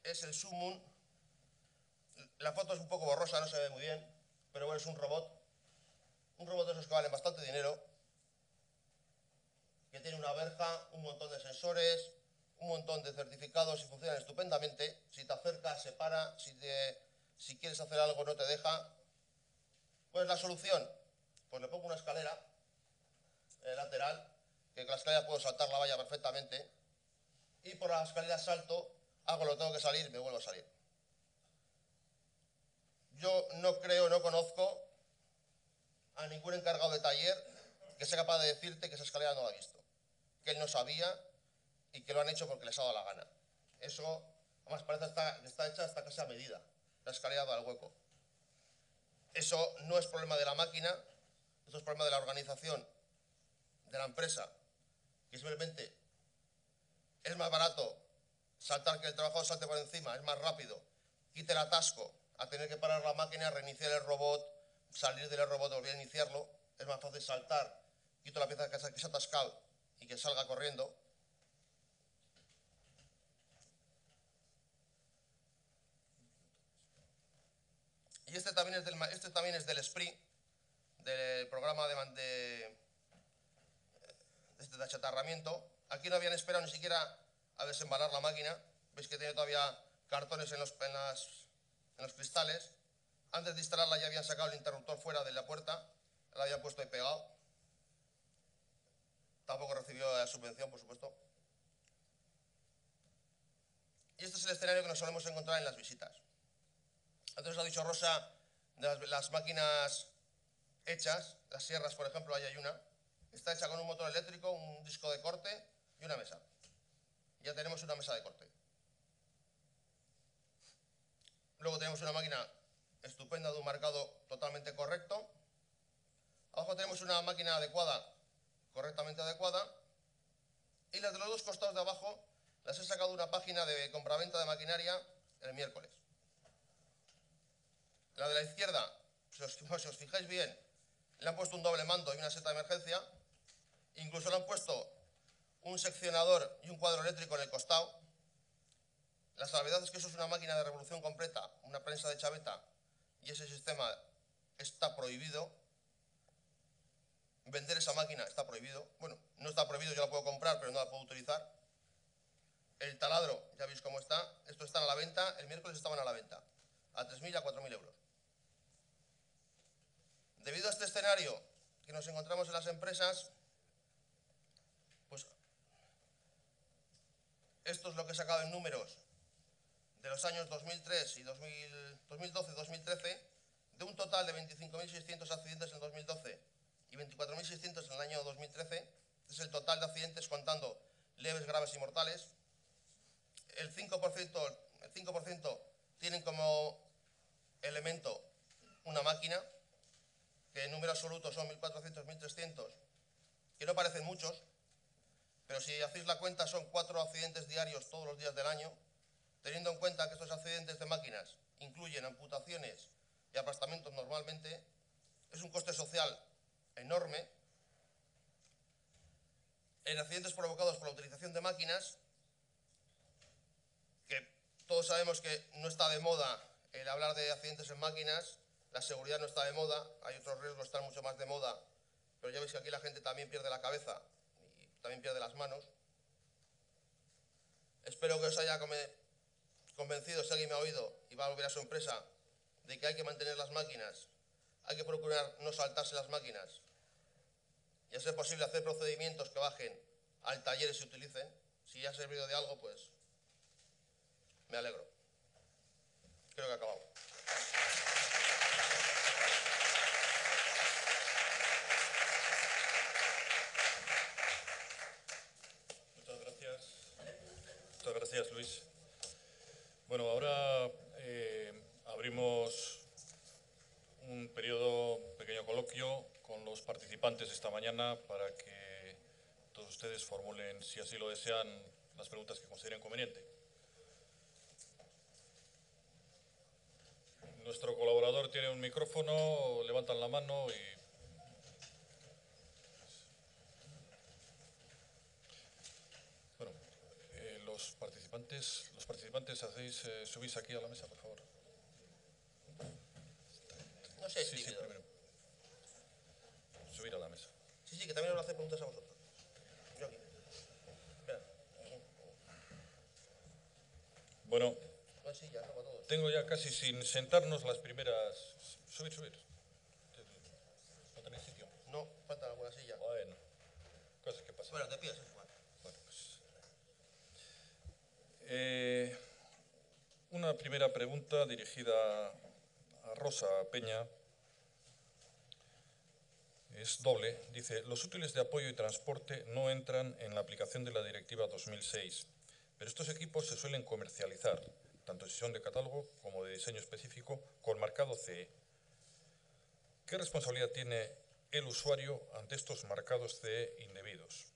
es el sumum. La foto es un poco borrosa, no se ve muy bien, pero bueno, es un robot. Un robot de esos que valen bastante dinero, que tiene una verja, un montón de sensores, un montón de certificados y funcionan estupendamente. Si te acercas, se para, si quieres hacer algo no te deja. ¿Cuál es la solución? Pues le pongo una escalera lateral, que con la escalera puedo saltar la valla perfectamente, y por la escalera salto, hago lo que tengo que salir y me vuelvo a salir. Yo no conozco a ningún encargado de taller que sea capaz de decirte que esa escalera no la ha visto, que él no sabía y que lo han hecho porque les ha dado la gana. Eso, además, parece que está hecha hasta casi a medida. La escalera da el hueco. Eso no es problema de la máquina, eso es problema de la organización de la empresa, que simplemente es más barato saltar, que el trabajador salte por encima, es más rápido, quite el atasco a tener que parar la máquina, reiniciar el robot, salir del robot, volver a iniciarlo. Es más fácil saltar, quito la pieza que se ha atascado y que salga corriendo. Y este también es del SPRI, del programa de achatarramiento. Aquí no habían esperado ni siquiera a desembalar la máquina. Veis que tiene todavía cartones en los cristales. Antes de instalarla ya habían sacado el interruptor fuera de la puerta, la habían puesto ahí pegado. Tampoco recibió la subvención, por supuesto. Y este es el escenario que nos solemos encontrar en las visitas. Antes ha dicho Rosa de las máquinas hechas, las sierras, por ejemplo, ahí hay una. Está hecha con un motor eléctrico, un disco de corte y una mesa. Ya tenemos una mesa de corte. Luego tenemos una máquina estupenda de un marcado totalmente correcto. Abajo tenemos una máquina adecuada, correctamente adecuada. Y las de los 2 costados de abajo las he sacado de una página de compraventa de maquinaria el miércoles. La de la izquierda, si os fijáis bien, le han puesto un doble mando y una seta de emergencia. Incluso le han puesto un seccionador y un cuadro eléctrico en el costado. La salvedad es que eso es una máquina de revolución completa, una prensa de chaveta, y ese sistema está prohibido. Vender esa máquina está prohibido. Bueno, no está prohibido, yo la puedo comprar, pero no la puedo utilizar. El taladro, ya veis cómo está. Estos están a la venta, el miércoles estaban a la venta, a 3.000 y a 4.000 euros. Debido a este escenario que nos encontramos en las empresas, pues esto es lo que he sacado en números de los años 2003 y 2012-2013, de un total de 25.600 accidentes en 2012 y 24.600 en el año 2013. Este es el total de accidentes contando leves, graves y mortales. El 5% tienen como elemento una máquina, que en número absoluto son 1.400, 1.300, que no parecen muchos, pero si hacéis la cuenta son 4 accidentes diarios todos los días del año, teniendo en cuenta que estos accidentes de máquinas incluyen amputaciones y aplastamientos normalmente. Es un coste social enorme. En accidentes provocados por la utilización de máquinas, que todos sabemos que no está de moda el hablar de accidentes en máquinas, la seguridad no está de moda, hay otros riesgos que están mucho más de moda, pero ya veis que aquí la gente también pierde la cabeza y también pierde las manos. Espero que os haya convencido, si alguien me ha oído y va a volver a su empresa, de que hay que mantener las máquinas, hay que procurar no saltarse las máquinas y a ser posible hacer procedimientos que bajen al taller y se utilicen. Si ha servido de algo, pues me alegro. Creo que he acabado. Muchas gracias, Luis. Bueno, ahora abrimos un pequeño coloquio con los participantes esta mañana para que todos ustedes formulen, si así lo desean, las preguntas que consideren conveniente. Nuestro colaborador tiene un micrófono, levantan la mano y... Bueno, los participantes hacéis, subís aquí a la mesa, por favor. No sé, sí, primero. Subir a la mesa. Sí, que también os voy a hacer preguntas a vosotros. Yo aquí. Espera. Bueno, No, sí, ya, no, para todos. tengo ya casi sin sentarnos las primeras... Subir. ¿No tenéis sitio? No, falta alguna silla. Bueno, cosas que pasan. Bueno, te pides igual. Bueno, pues... una primera pregunta dirigida a Rosa Peña. Es doble. Dice, los útiles de apoyo y transporte no entran en la aplicación de la Directiva 2006, pero estos equipos se suelen comercializar, tanto si son de catálogo como de diseño específico, con marcado CE. ¿Qué responsabilidad tiene el usuario ante estos marcados CE indebidos?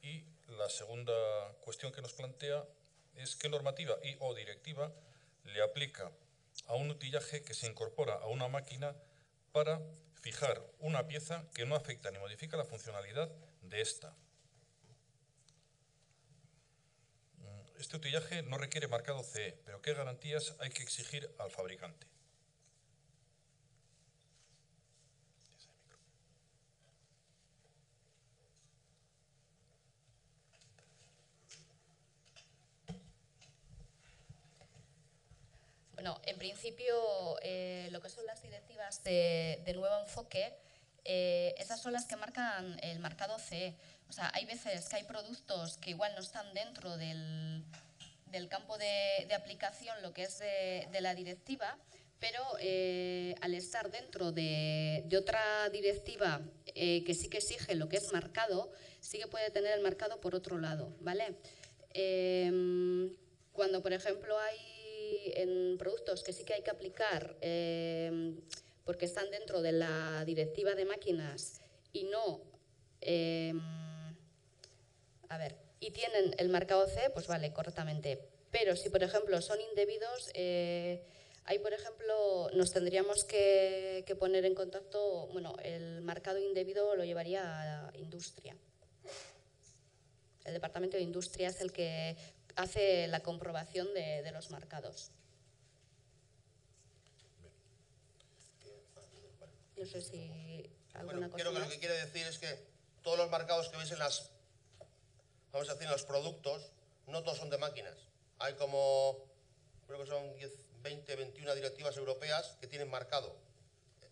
Y la segunda cuestión que nos plantea es qué normativa y o directiva le aplica a un utillaje que se incorpora a una máquina para fijar una pieza que no afecta ni modifica la funcionalidad de esta. Este utillaje no requiere marcado CE, pero ¿qué garantías hay que exigir al fabricante? Bueno, en principio, lo que son las directivas de nuevo enfoque, esas son las que marcan el marcado CE. O sea, hay veces que hay productos que igual no están dentro del campo de aplicación, lo que es de la directiva, pero al estar dentro de otra directiva que sí que exige lo que es marcado, sí que puede tener el marcado por otro lado, ¿vale? Cuando, por ejemplo, hay en productos que sí que hay que aplicar porque están dentro de la directiva de máquinas y no, y tienen el marcado CE, pues vale, correctamente. Pero si, por ejemplo, son indebidos, ahí, por ejemplo, nos tendríamos que poner en contacto, bueno, el marcado indebido lo llevaría a la industria. el Departamento de Industria es el que hace la comprobación de los marcados. No sé si alguna cosa creo que más. lo que quiere decir es que todos los marcados que veis en vamos a decir, en los productos, no todos son de máquinas. Hay como, creo que son 10, 20, 21 directivas europeas que tienen marcado.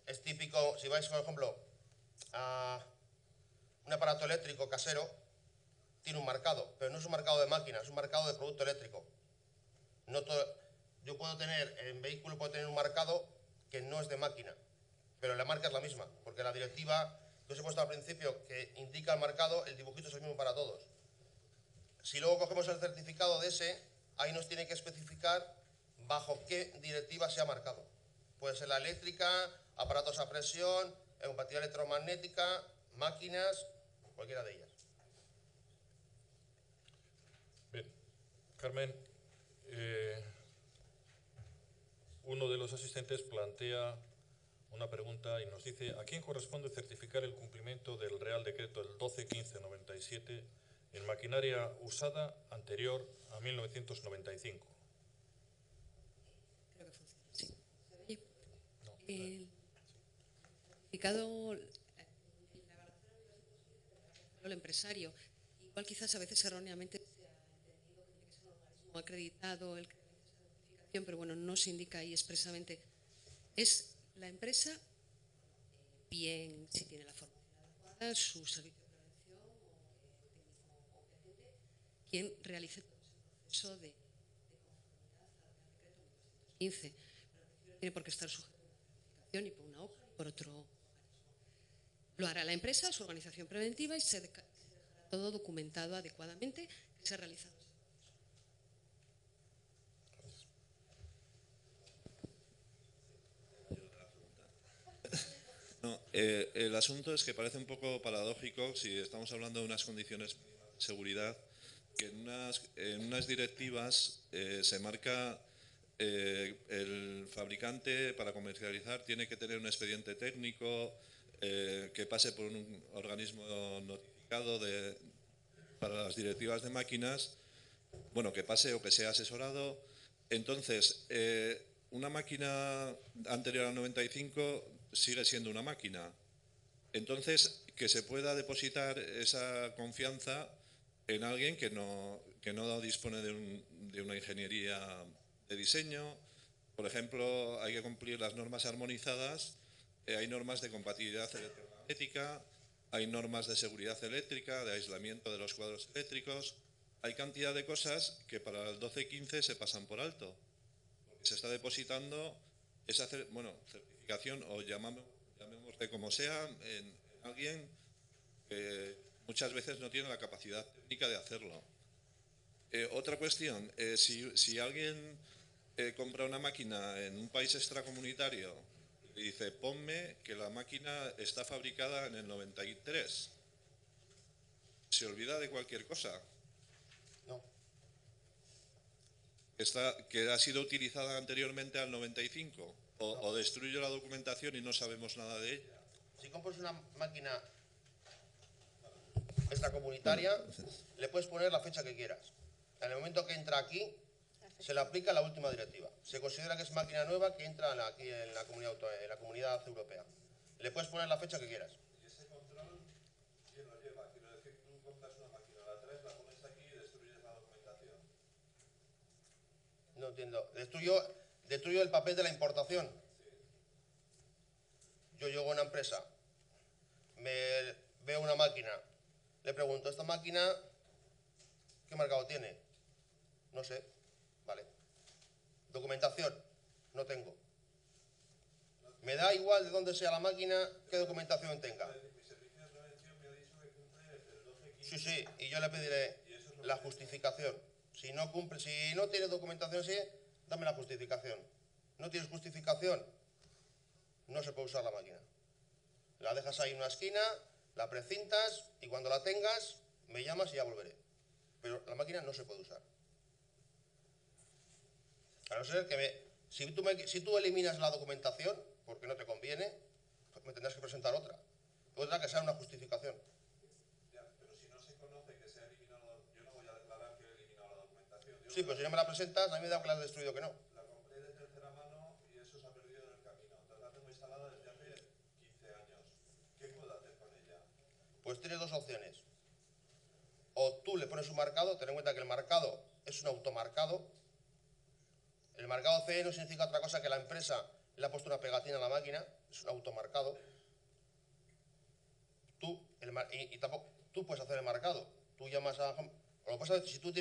Es típico, si vais, por ejemplo, a un aparato eléctrico casero, tiene un marcado, pero no es un marcado de máquina, es un marcado de producto eléctrico. No todo, yo puedo tener, en vehículo puedo tener un marcado que no es de máquina, pero la marca es la misma, porque la directiva que os he puesto al principio, que indica el marcado, el dibujito es el mismo para todos. Si luego cogemos el certificado de ese, ahí nos tiene que especificar bajo qué directiva se ha marcado. Puede ser la eléctrica, aparatos a presión, compatibilidad electromagnética, máquinas, cualquiera de ellas. Bien, Carmen, uno de los asistentes plantea una pregunta y nos dice: ¿a quién corresponde certificar el cumplimiento del Real Decreto del 12-1597 en maquinaria usada anterior a 1995? Creo que funciona, sí. El certificado, el empresario, igual quizás a veces erróneamente se ha entendido que tiene que ser un organismo acreditado el que realice esa certificación, pero bueno, no se indica ahí expresamente. Es la empresa, bien si tiene la formación adecuada, su servicio de prevención o técnico competente, quien realice todo ese proceso de conformidad al Real Decreto 1215. No tiene por qué estar sujeto a una certificación ni por una hoja ni por otro organismo. Lo hará la empresa, su organización preventiva, y se dejará todo documentado adecuadamente que se ha realizado. No, el asunto es que parece un poco paradójico si estamos hablando de unas condiciones de seguridad, que en unas directivas se marca el fabricante para comercializar tiene que tener un expediente técnico que pase por un organismo notificado para las directivas de máquinas, bueno, que pase o que sea asesorado. Entonces, una máquina anterior al 95 sigue siendo una máquina. Entonces, que se pueda depositar esa confianza en alguien que no dispone de una ingeniería de diseño. Por ejemplo, hay que cumplir las normas armonizadas, hay normas de compatibilidad electromagnética, hay normas de seguridad eléctrica, de aislamiento de los cuadros eléctricos. Hay cantidad de cosas que para el 1215 se pasan por alto. Se está depositando esa certificación, o llamémosle como sea, en alguien que muchas veces no tiene la capacidad técnica de hacerlo. Otra cuestión, si alguien compra una máquina en un país extracomunitario y dice: ponme que la máquina está fabricada en el 93, ¿se olvida de cualquier cosa? No. Que ha sido utilizada anteriormente al 95, o destruye la documentación y no sabemos nada de ella. Si compras una máquina extracomunitaria, le puedes poner la fecha que quieras. En el momento que entra aquí, se le aplica la última directiva. Se considera que es máquina nueva que entra aquí en la comunidad europea. Le puedes poner la fecha que quieras. ¿Y ese control quién lo lleva? Quiero decir, tú compras una máquina, la traes, la pones aquí y destruyes la documentación. No entiendo. Destruyo el papel de la importación. Yo llego a una empresa, veo una máquina, le pregunto: ¿esta máquina qué marcado tiene? No sé. Vale. Documentación, no tengo. Me da igual de dónde sea la máquina, qué documentación tenga. Sí, y yo le pediré la justificación. Si no cumple, si no tiene documentación, sí, dame la justificación. ¿No tienes justificación? No se puede usar la máquina. La dejas ahí en una esquina, la precintas y cuando la tengas me llamas y ya volveré. Pero la máquina no se puede usar. A no ser que si tú eliminas la documentación, porque no te conviene, pues me tendrás que presentar otra. Otra que sea una justificación. Ya, pero si no se conoce que se ha eliminado, yo Sí, pero si no me la presentas, a mí me da que la has destruido que no. La compré de tercera mano y eso se ha perdido en el camino. Entonces la tengo instalada desde hace 15 años. ¿Qué puedo hacer con ella? Pues tienes dos opciones. O tú le pones un marcado, ten en cuenta que el marcado es un automarcado. El marcado CE no significa otra cosa que la empresa le ha puesto una pegatina a la máquina, es un automarcado. Tampoco tú puedes hacer el marcado. Tú llamas a... Lo que pasa es que si tú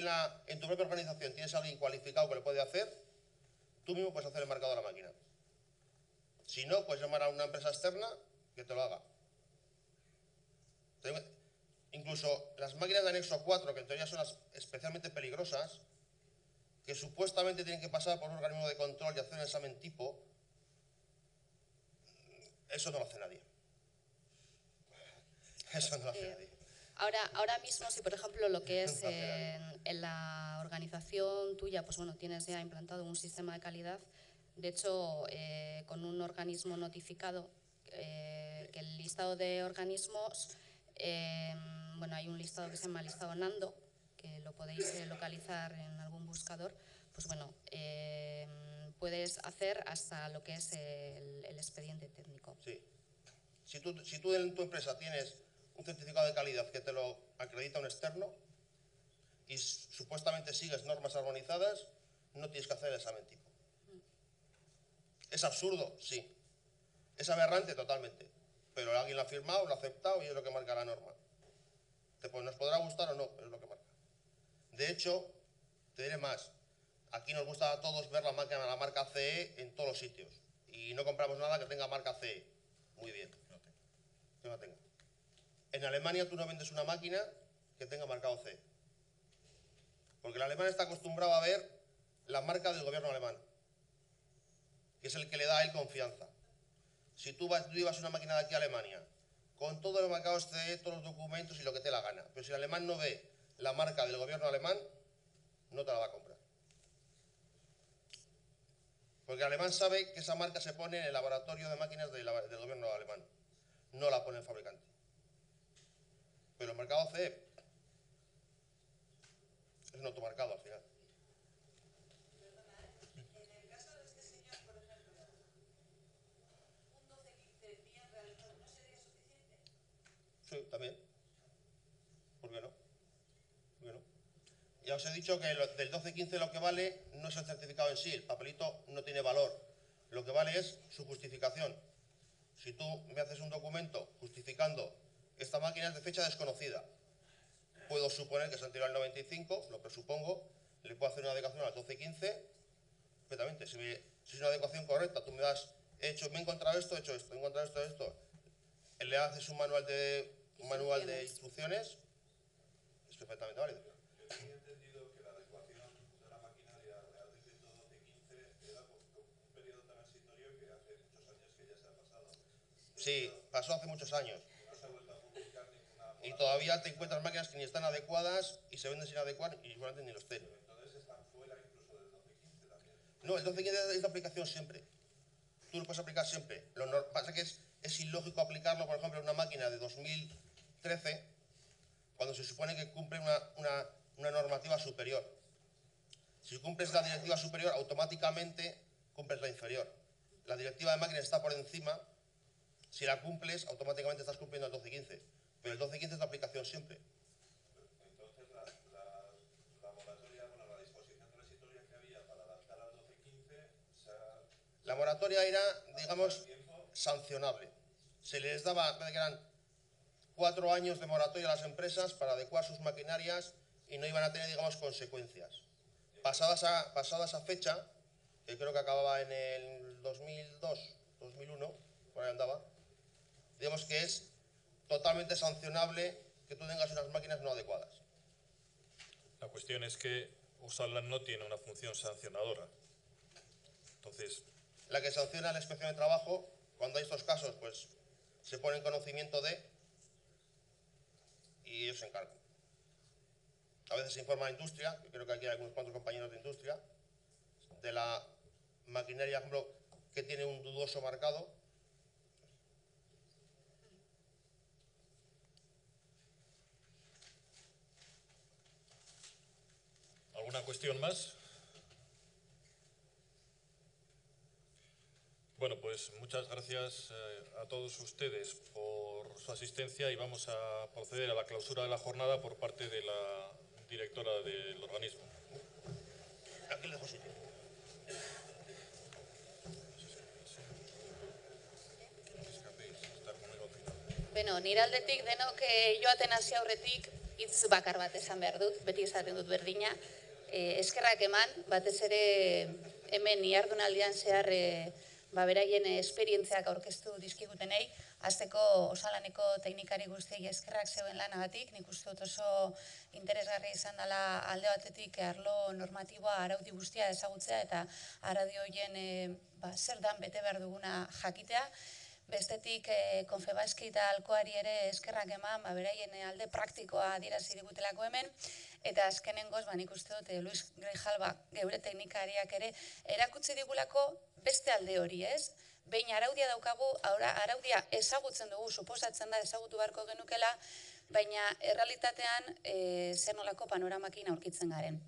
en tu propia organización tienes a alguien cualificado que lo puede hacer, tú mismo puedes hacer el marcado a la máquina. Si no, puedes llamar a una empresa externa que te lo haga. Incluso las máquinas de anexo 4, que en teoría son las especialmente peligrosas, que supuestamente tienen que pasar por un organismo de control y hacer un examen tipo, eso no lo hace nadie. Eso no lo hace nadie. Ahora mismo, si por ejemplo lo que es en la organización tuya, pues bueno, tienes ya implantado un sistema de calidad, de hecho, con un organismo notificado, que el listado de organismos, bueno, hay un listado que se llama listado NANDO, que lo podéis localizar en algún buscador, pues bueno, puedes hacer hasta lo que es el expediente técnico. Sí. Si tú en tu empresa tienes un certificado de calidad que te lo acredita un externo y supuestamente sigues normas armonizadas, no tienes que hacer el examen tipo. ¿Es absurdo? Sí. ¿Es aberrante? Totalmente. Pero alguien lo ha firmado, lo ha aceptado y es lo que marca la norma. Nos podrá gustar o no, pero es lo que marca. De hecho, te diré más. Aquí nos gusta a todos ver la marca CE en todos los sitios. Y no compramos nada que tenga marca CE. Muy bien. Que no tenga. En Alemania tú no vendes una máquina que tenga marcado CE. Porque el alemán está acostumbrado a ver la marca del gobierno alemán, que es el que le da a él confianza. Si tú llevas una máquina de aquí a Alemania, con todos los marcados CE, todos los documentos y lo que te la gana, pero si el alemán no ve la marca del gobierno alemán, no te la va a comprar. Porque el alemán sabe que esa marca se pone en el laboratorio de máquinas del gobierno alemán, no la pone el fabricante. Pero el marcado CE es un automarcado al final. En el caso de este señor, por ejemplo, un 12-15 bien realizado, ¿no sería suficiente? Sí, también. ¿Por qué no? ¿Por qué no? Ya os he dicho que del 12-15 lo que vale no es el certificado en sí, el papelito no tiene valor. Lo que vale es su justificación. Si tú me haces un documento justificando que esta máquina es de fecha desconocida, puedo suponer que es anterior al 95, lo presupongo, le puedo hacer una adecuación al 12-15, perfectamente. Si es una adecuación correcta, tú me das, me he encontrado esto, he encontrado esto, le haces un manual de instrucciones, es perfectamente válido. He entendido que la adecuación de la maquinaria al decreto 1215 era por un periodo transitorio que hace muchos años que ya se ha pasado. Sí, pasó hace muchos años. No se ha vuelto a publicar ninguna. Y todavía te encuentras máquinas que ni están adecuadas y se venden sin adecuar y seguramente ni los estén. Entonces están fuera incluso del 1215 también. No, el 1215 es de aplicación siempre. Tú lo puedes aplicar siempre. Lo que pasa es que es ilógico aplicarlo, por ejemplo, en una máquina de 2013, cuando se supone que cumple una normativa superior. Si cumples la directiva superior, automáticamente cumples la inferior. La directiva de máquinas está por encima. Si la cumples, automáticamente estás cumpliendo el 1215. Pero el 1215 es de aplicación siempre. Entonces la moratoria, bueno, la disposición transitoria que había para adaptar al 1215, la moratoria era, digamos, sancionable. Se les daba, que eran 4 años de moratoria a las empresas para adecuar sus maquinarias y no iban a tener, digamos, consecuencias. Pasada esa fecha, que creo que acababa en el 2002, 2001, por ahí andaba, digamos que es totalmente sancionable que tú tengas unas máquinas no adecuadas. La cuestión es que Osalan no tiene una función sancionadora. Entonces, La que sanciona la inspección de trabajo, cuando hay estos casos, pues se pone en conocimiento de y ellos se encargan. A veces se informa a la industria, que creo que aquí hay algunos cuantos compañeros de industria, de la maquinaria, por ejemplo, que tiene un dudoso marcado. ¿alguna ¿Alguna cuestión más? Bueno, pues muchas gracias a todos ustedes por su asistencia y vamos a proceder a la clausura de la jornada por parte de la directora del organismo. Aquí le dejo sitio. Beno, nire aldetik denok joaten hasi aurretik hitz bakar bat esan behar dut, beti esaten dut berdina. Eskerrak eman, batez ere hemen ihardunaldian zehar beraien esperientziak aurkeztu dizkigutenei, hasteko osalaneko teknikari guztiei eskerrak zeuen lanagatik, nik uste dut oso interesgarria izan dela alde batetik arlo normatiboa araudi guztia ezagutzea eta araudi horien zer dan bete behar duguna jakitea. Bestetik, Confebaski eta Alkoari ere eskerrak eman, beraien alde praktikoa adierazi digutelako hemen, eta azkenengoz, nik uste dut, Luis Grijalba, geure teknikariak ere, erakutsi digulako beste alde hori, ez? Behin araudia daukagu, araudia ezagutzen dugu, suposatzen da ezagutu beharko genukela, baina errealitatean zer nolako panoramakin aurkitzen garen.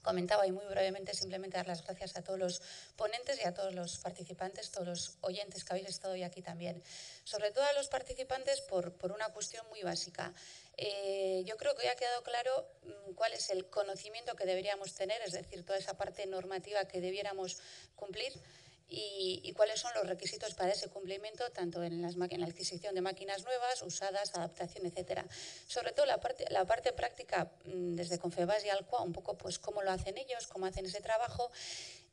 Comentaba y muy brevemente simplemente dar las gracias a todos los ponentes y a todos los participantes, todos los oyentes que habéis estado hoy aquí también. Sobre todo a los participantes por una cuestión muy básica. Yo creo que hoy ha quedado claro cuál es el conocimiento que deberíamos tener, es decir, toda esa parte normativa que debiéramos cumplir y cuáles son los requisitos para ese cumplimiento, tanto en la adquisición de máquinas nuevas, usadas, adaptación, etcétera. Sobre todo la parte práctica desde Confebas y Alcoa, un poco pues cómo lo hacen ellos, cómo hacen ese trabajo.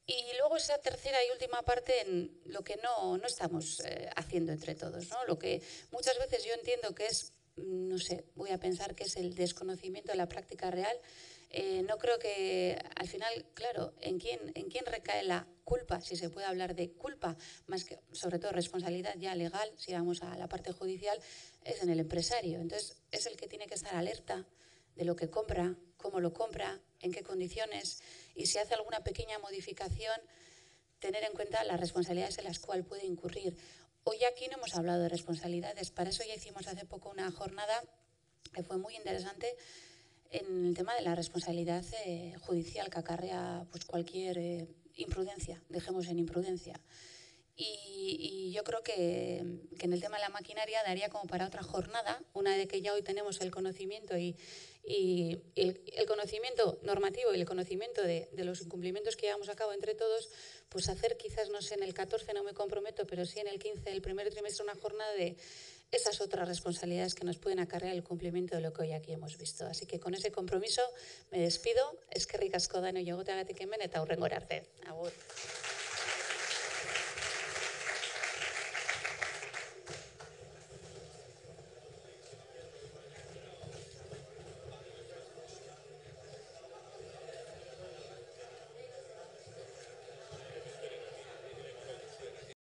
Y luego esa tercera y última parte en lo que no estamos haciendo entre todos, ¿no? Lo que muchas veces yo entiendo que es, no sé, voy a pensar que es el desconocimiento de la práctica real. No creo que al final, claro, ¿en quién recae la culpa? Si se puede hablar de culpa, más que sobre todo responsabilidad ya legal, si vamos a la parte judicial, es en el empresario. Entonces es el que tiene que estar alerta de lo que compra, cómo lo compra, en qué condiciones y si hace alguna pequeña modificación, tener en cuenta las responsabilidades en las cuales puede incurrir. Hoy aquí no hemos hablado de responsabilidades, para eso ya hicimos hace poco una jornada que fue muy interesante en el tema de la responsabilidad judicial que acarrea pues, cualquier imprudencia, dejemos en imprudencia. Y yo creo que en el tema de la maquinaria daría como para otra jornada, una de que ya hoy tenemos el conocimiento y el conocimiento normativo y el conocimiento de los incumplimientos que llevamos a cabo entre todos, pues hacer quizás, no sé, en el 14 no me comprometo, pero sí en el 15 del primer trimestre una jornada de esas otras responsabilidades que nos pueden acarrear el cumplimiento de lo que hoy aquí hemos visto. Así que con ese compromiso me despido. Eskerrik asko danoi egoteagatik hemen eta hurrengora arte. Agur.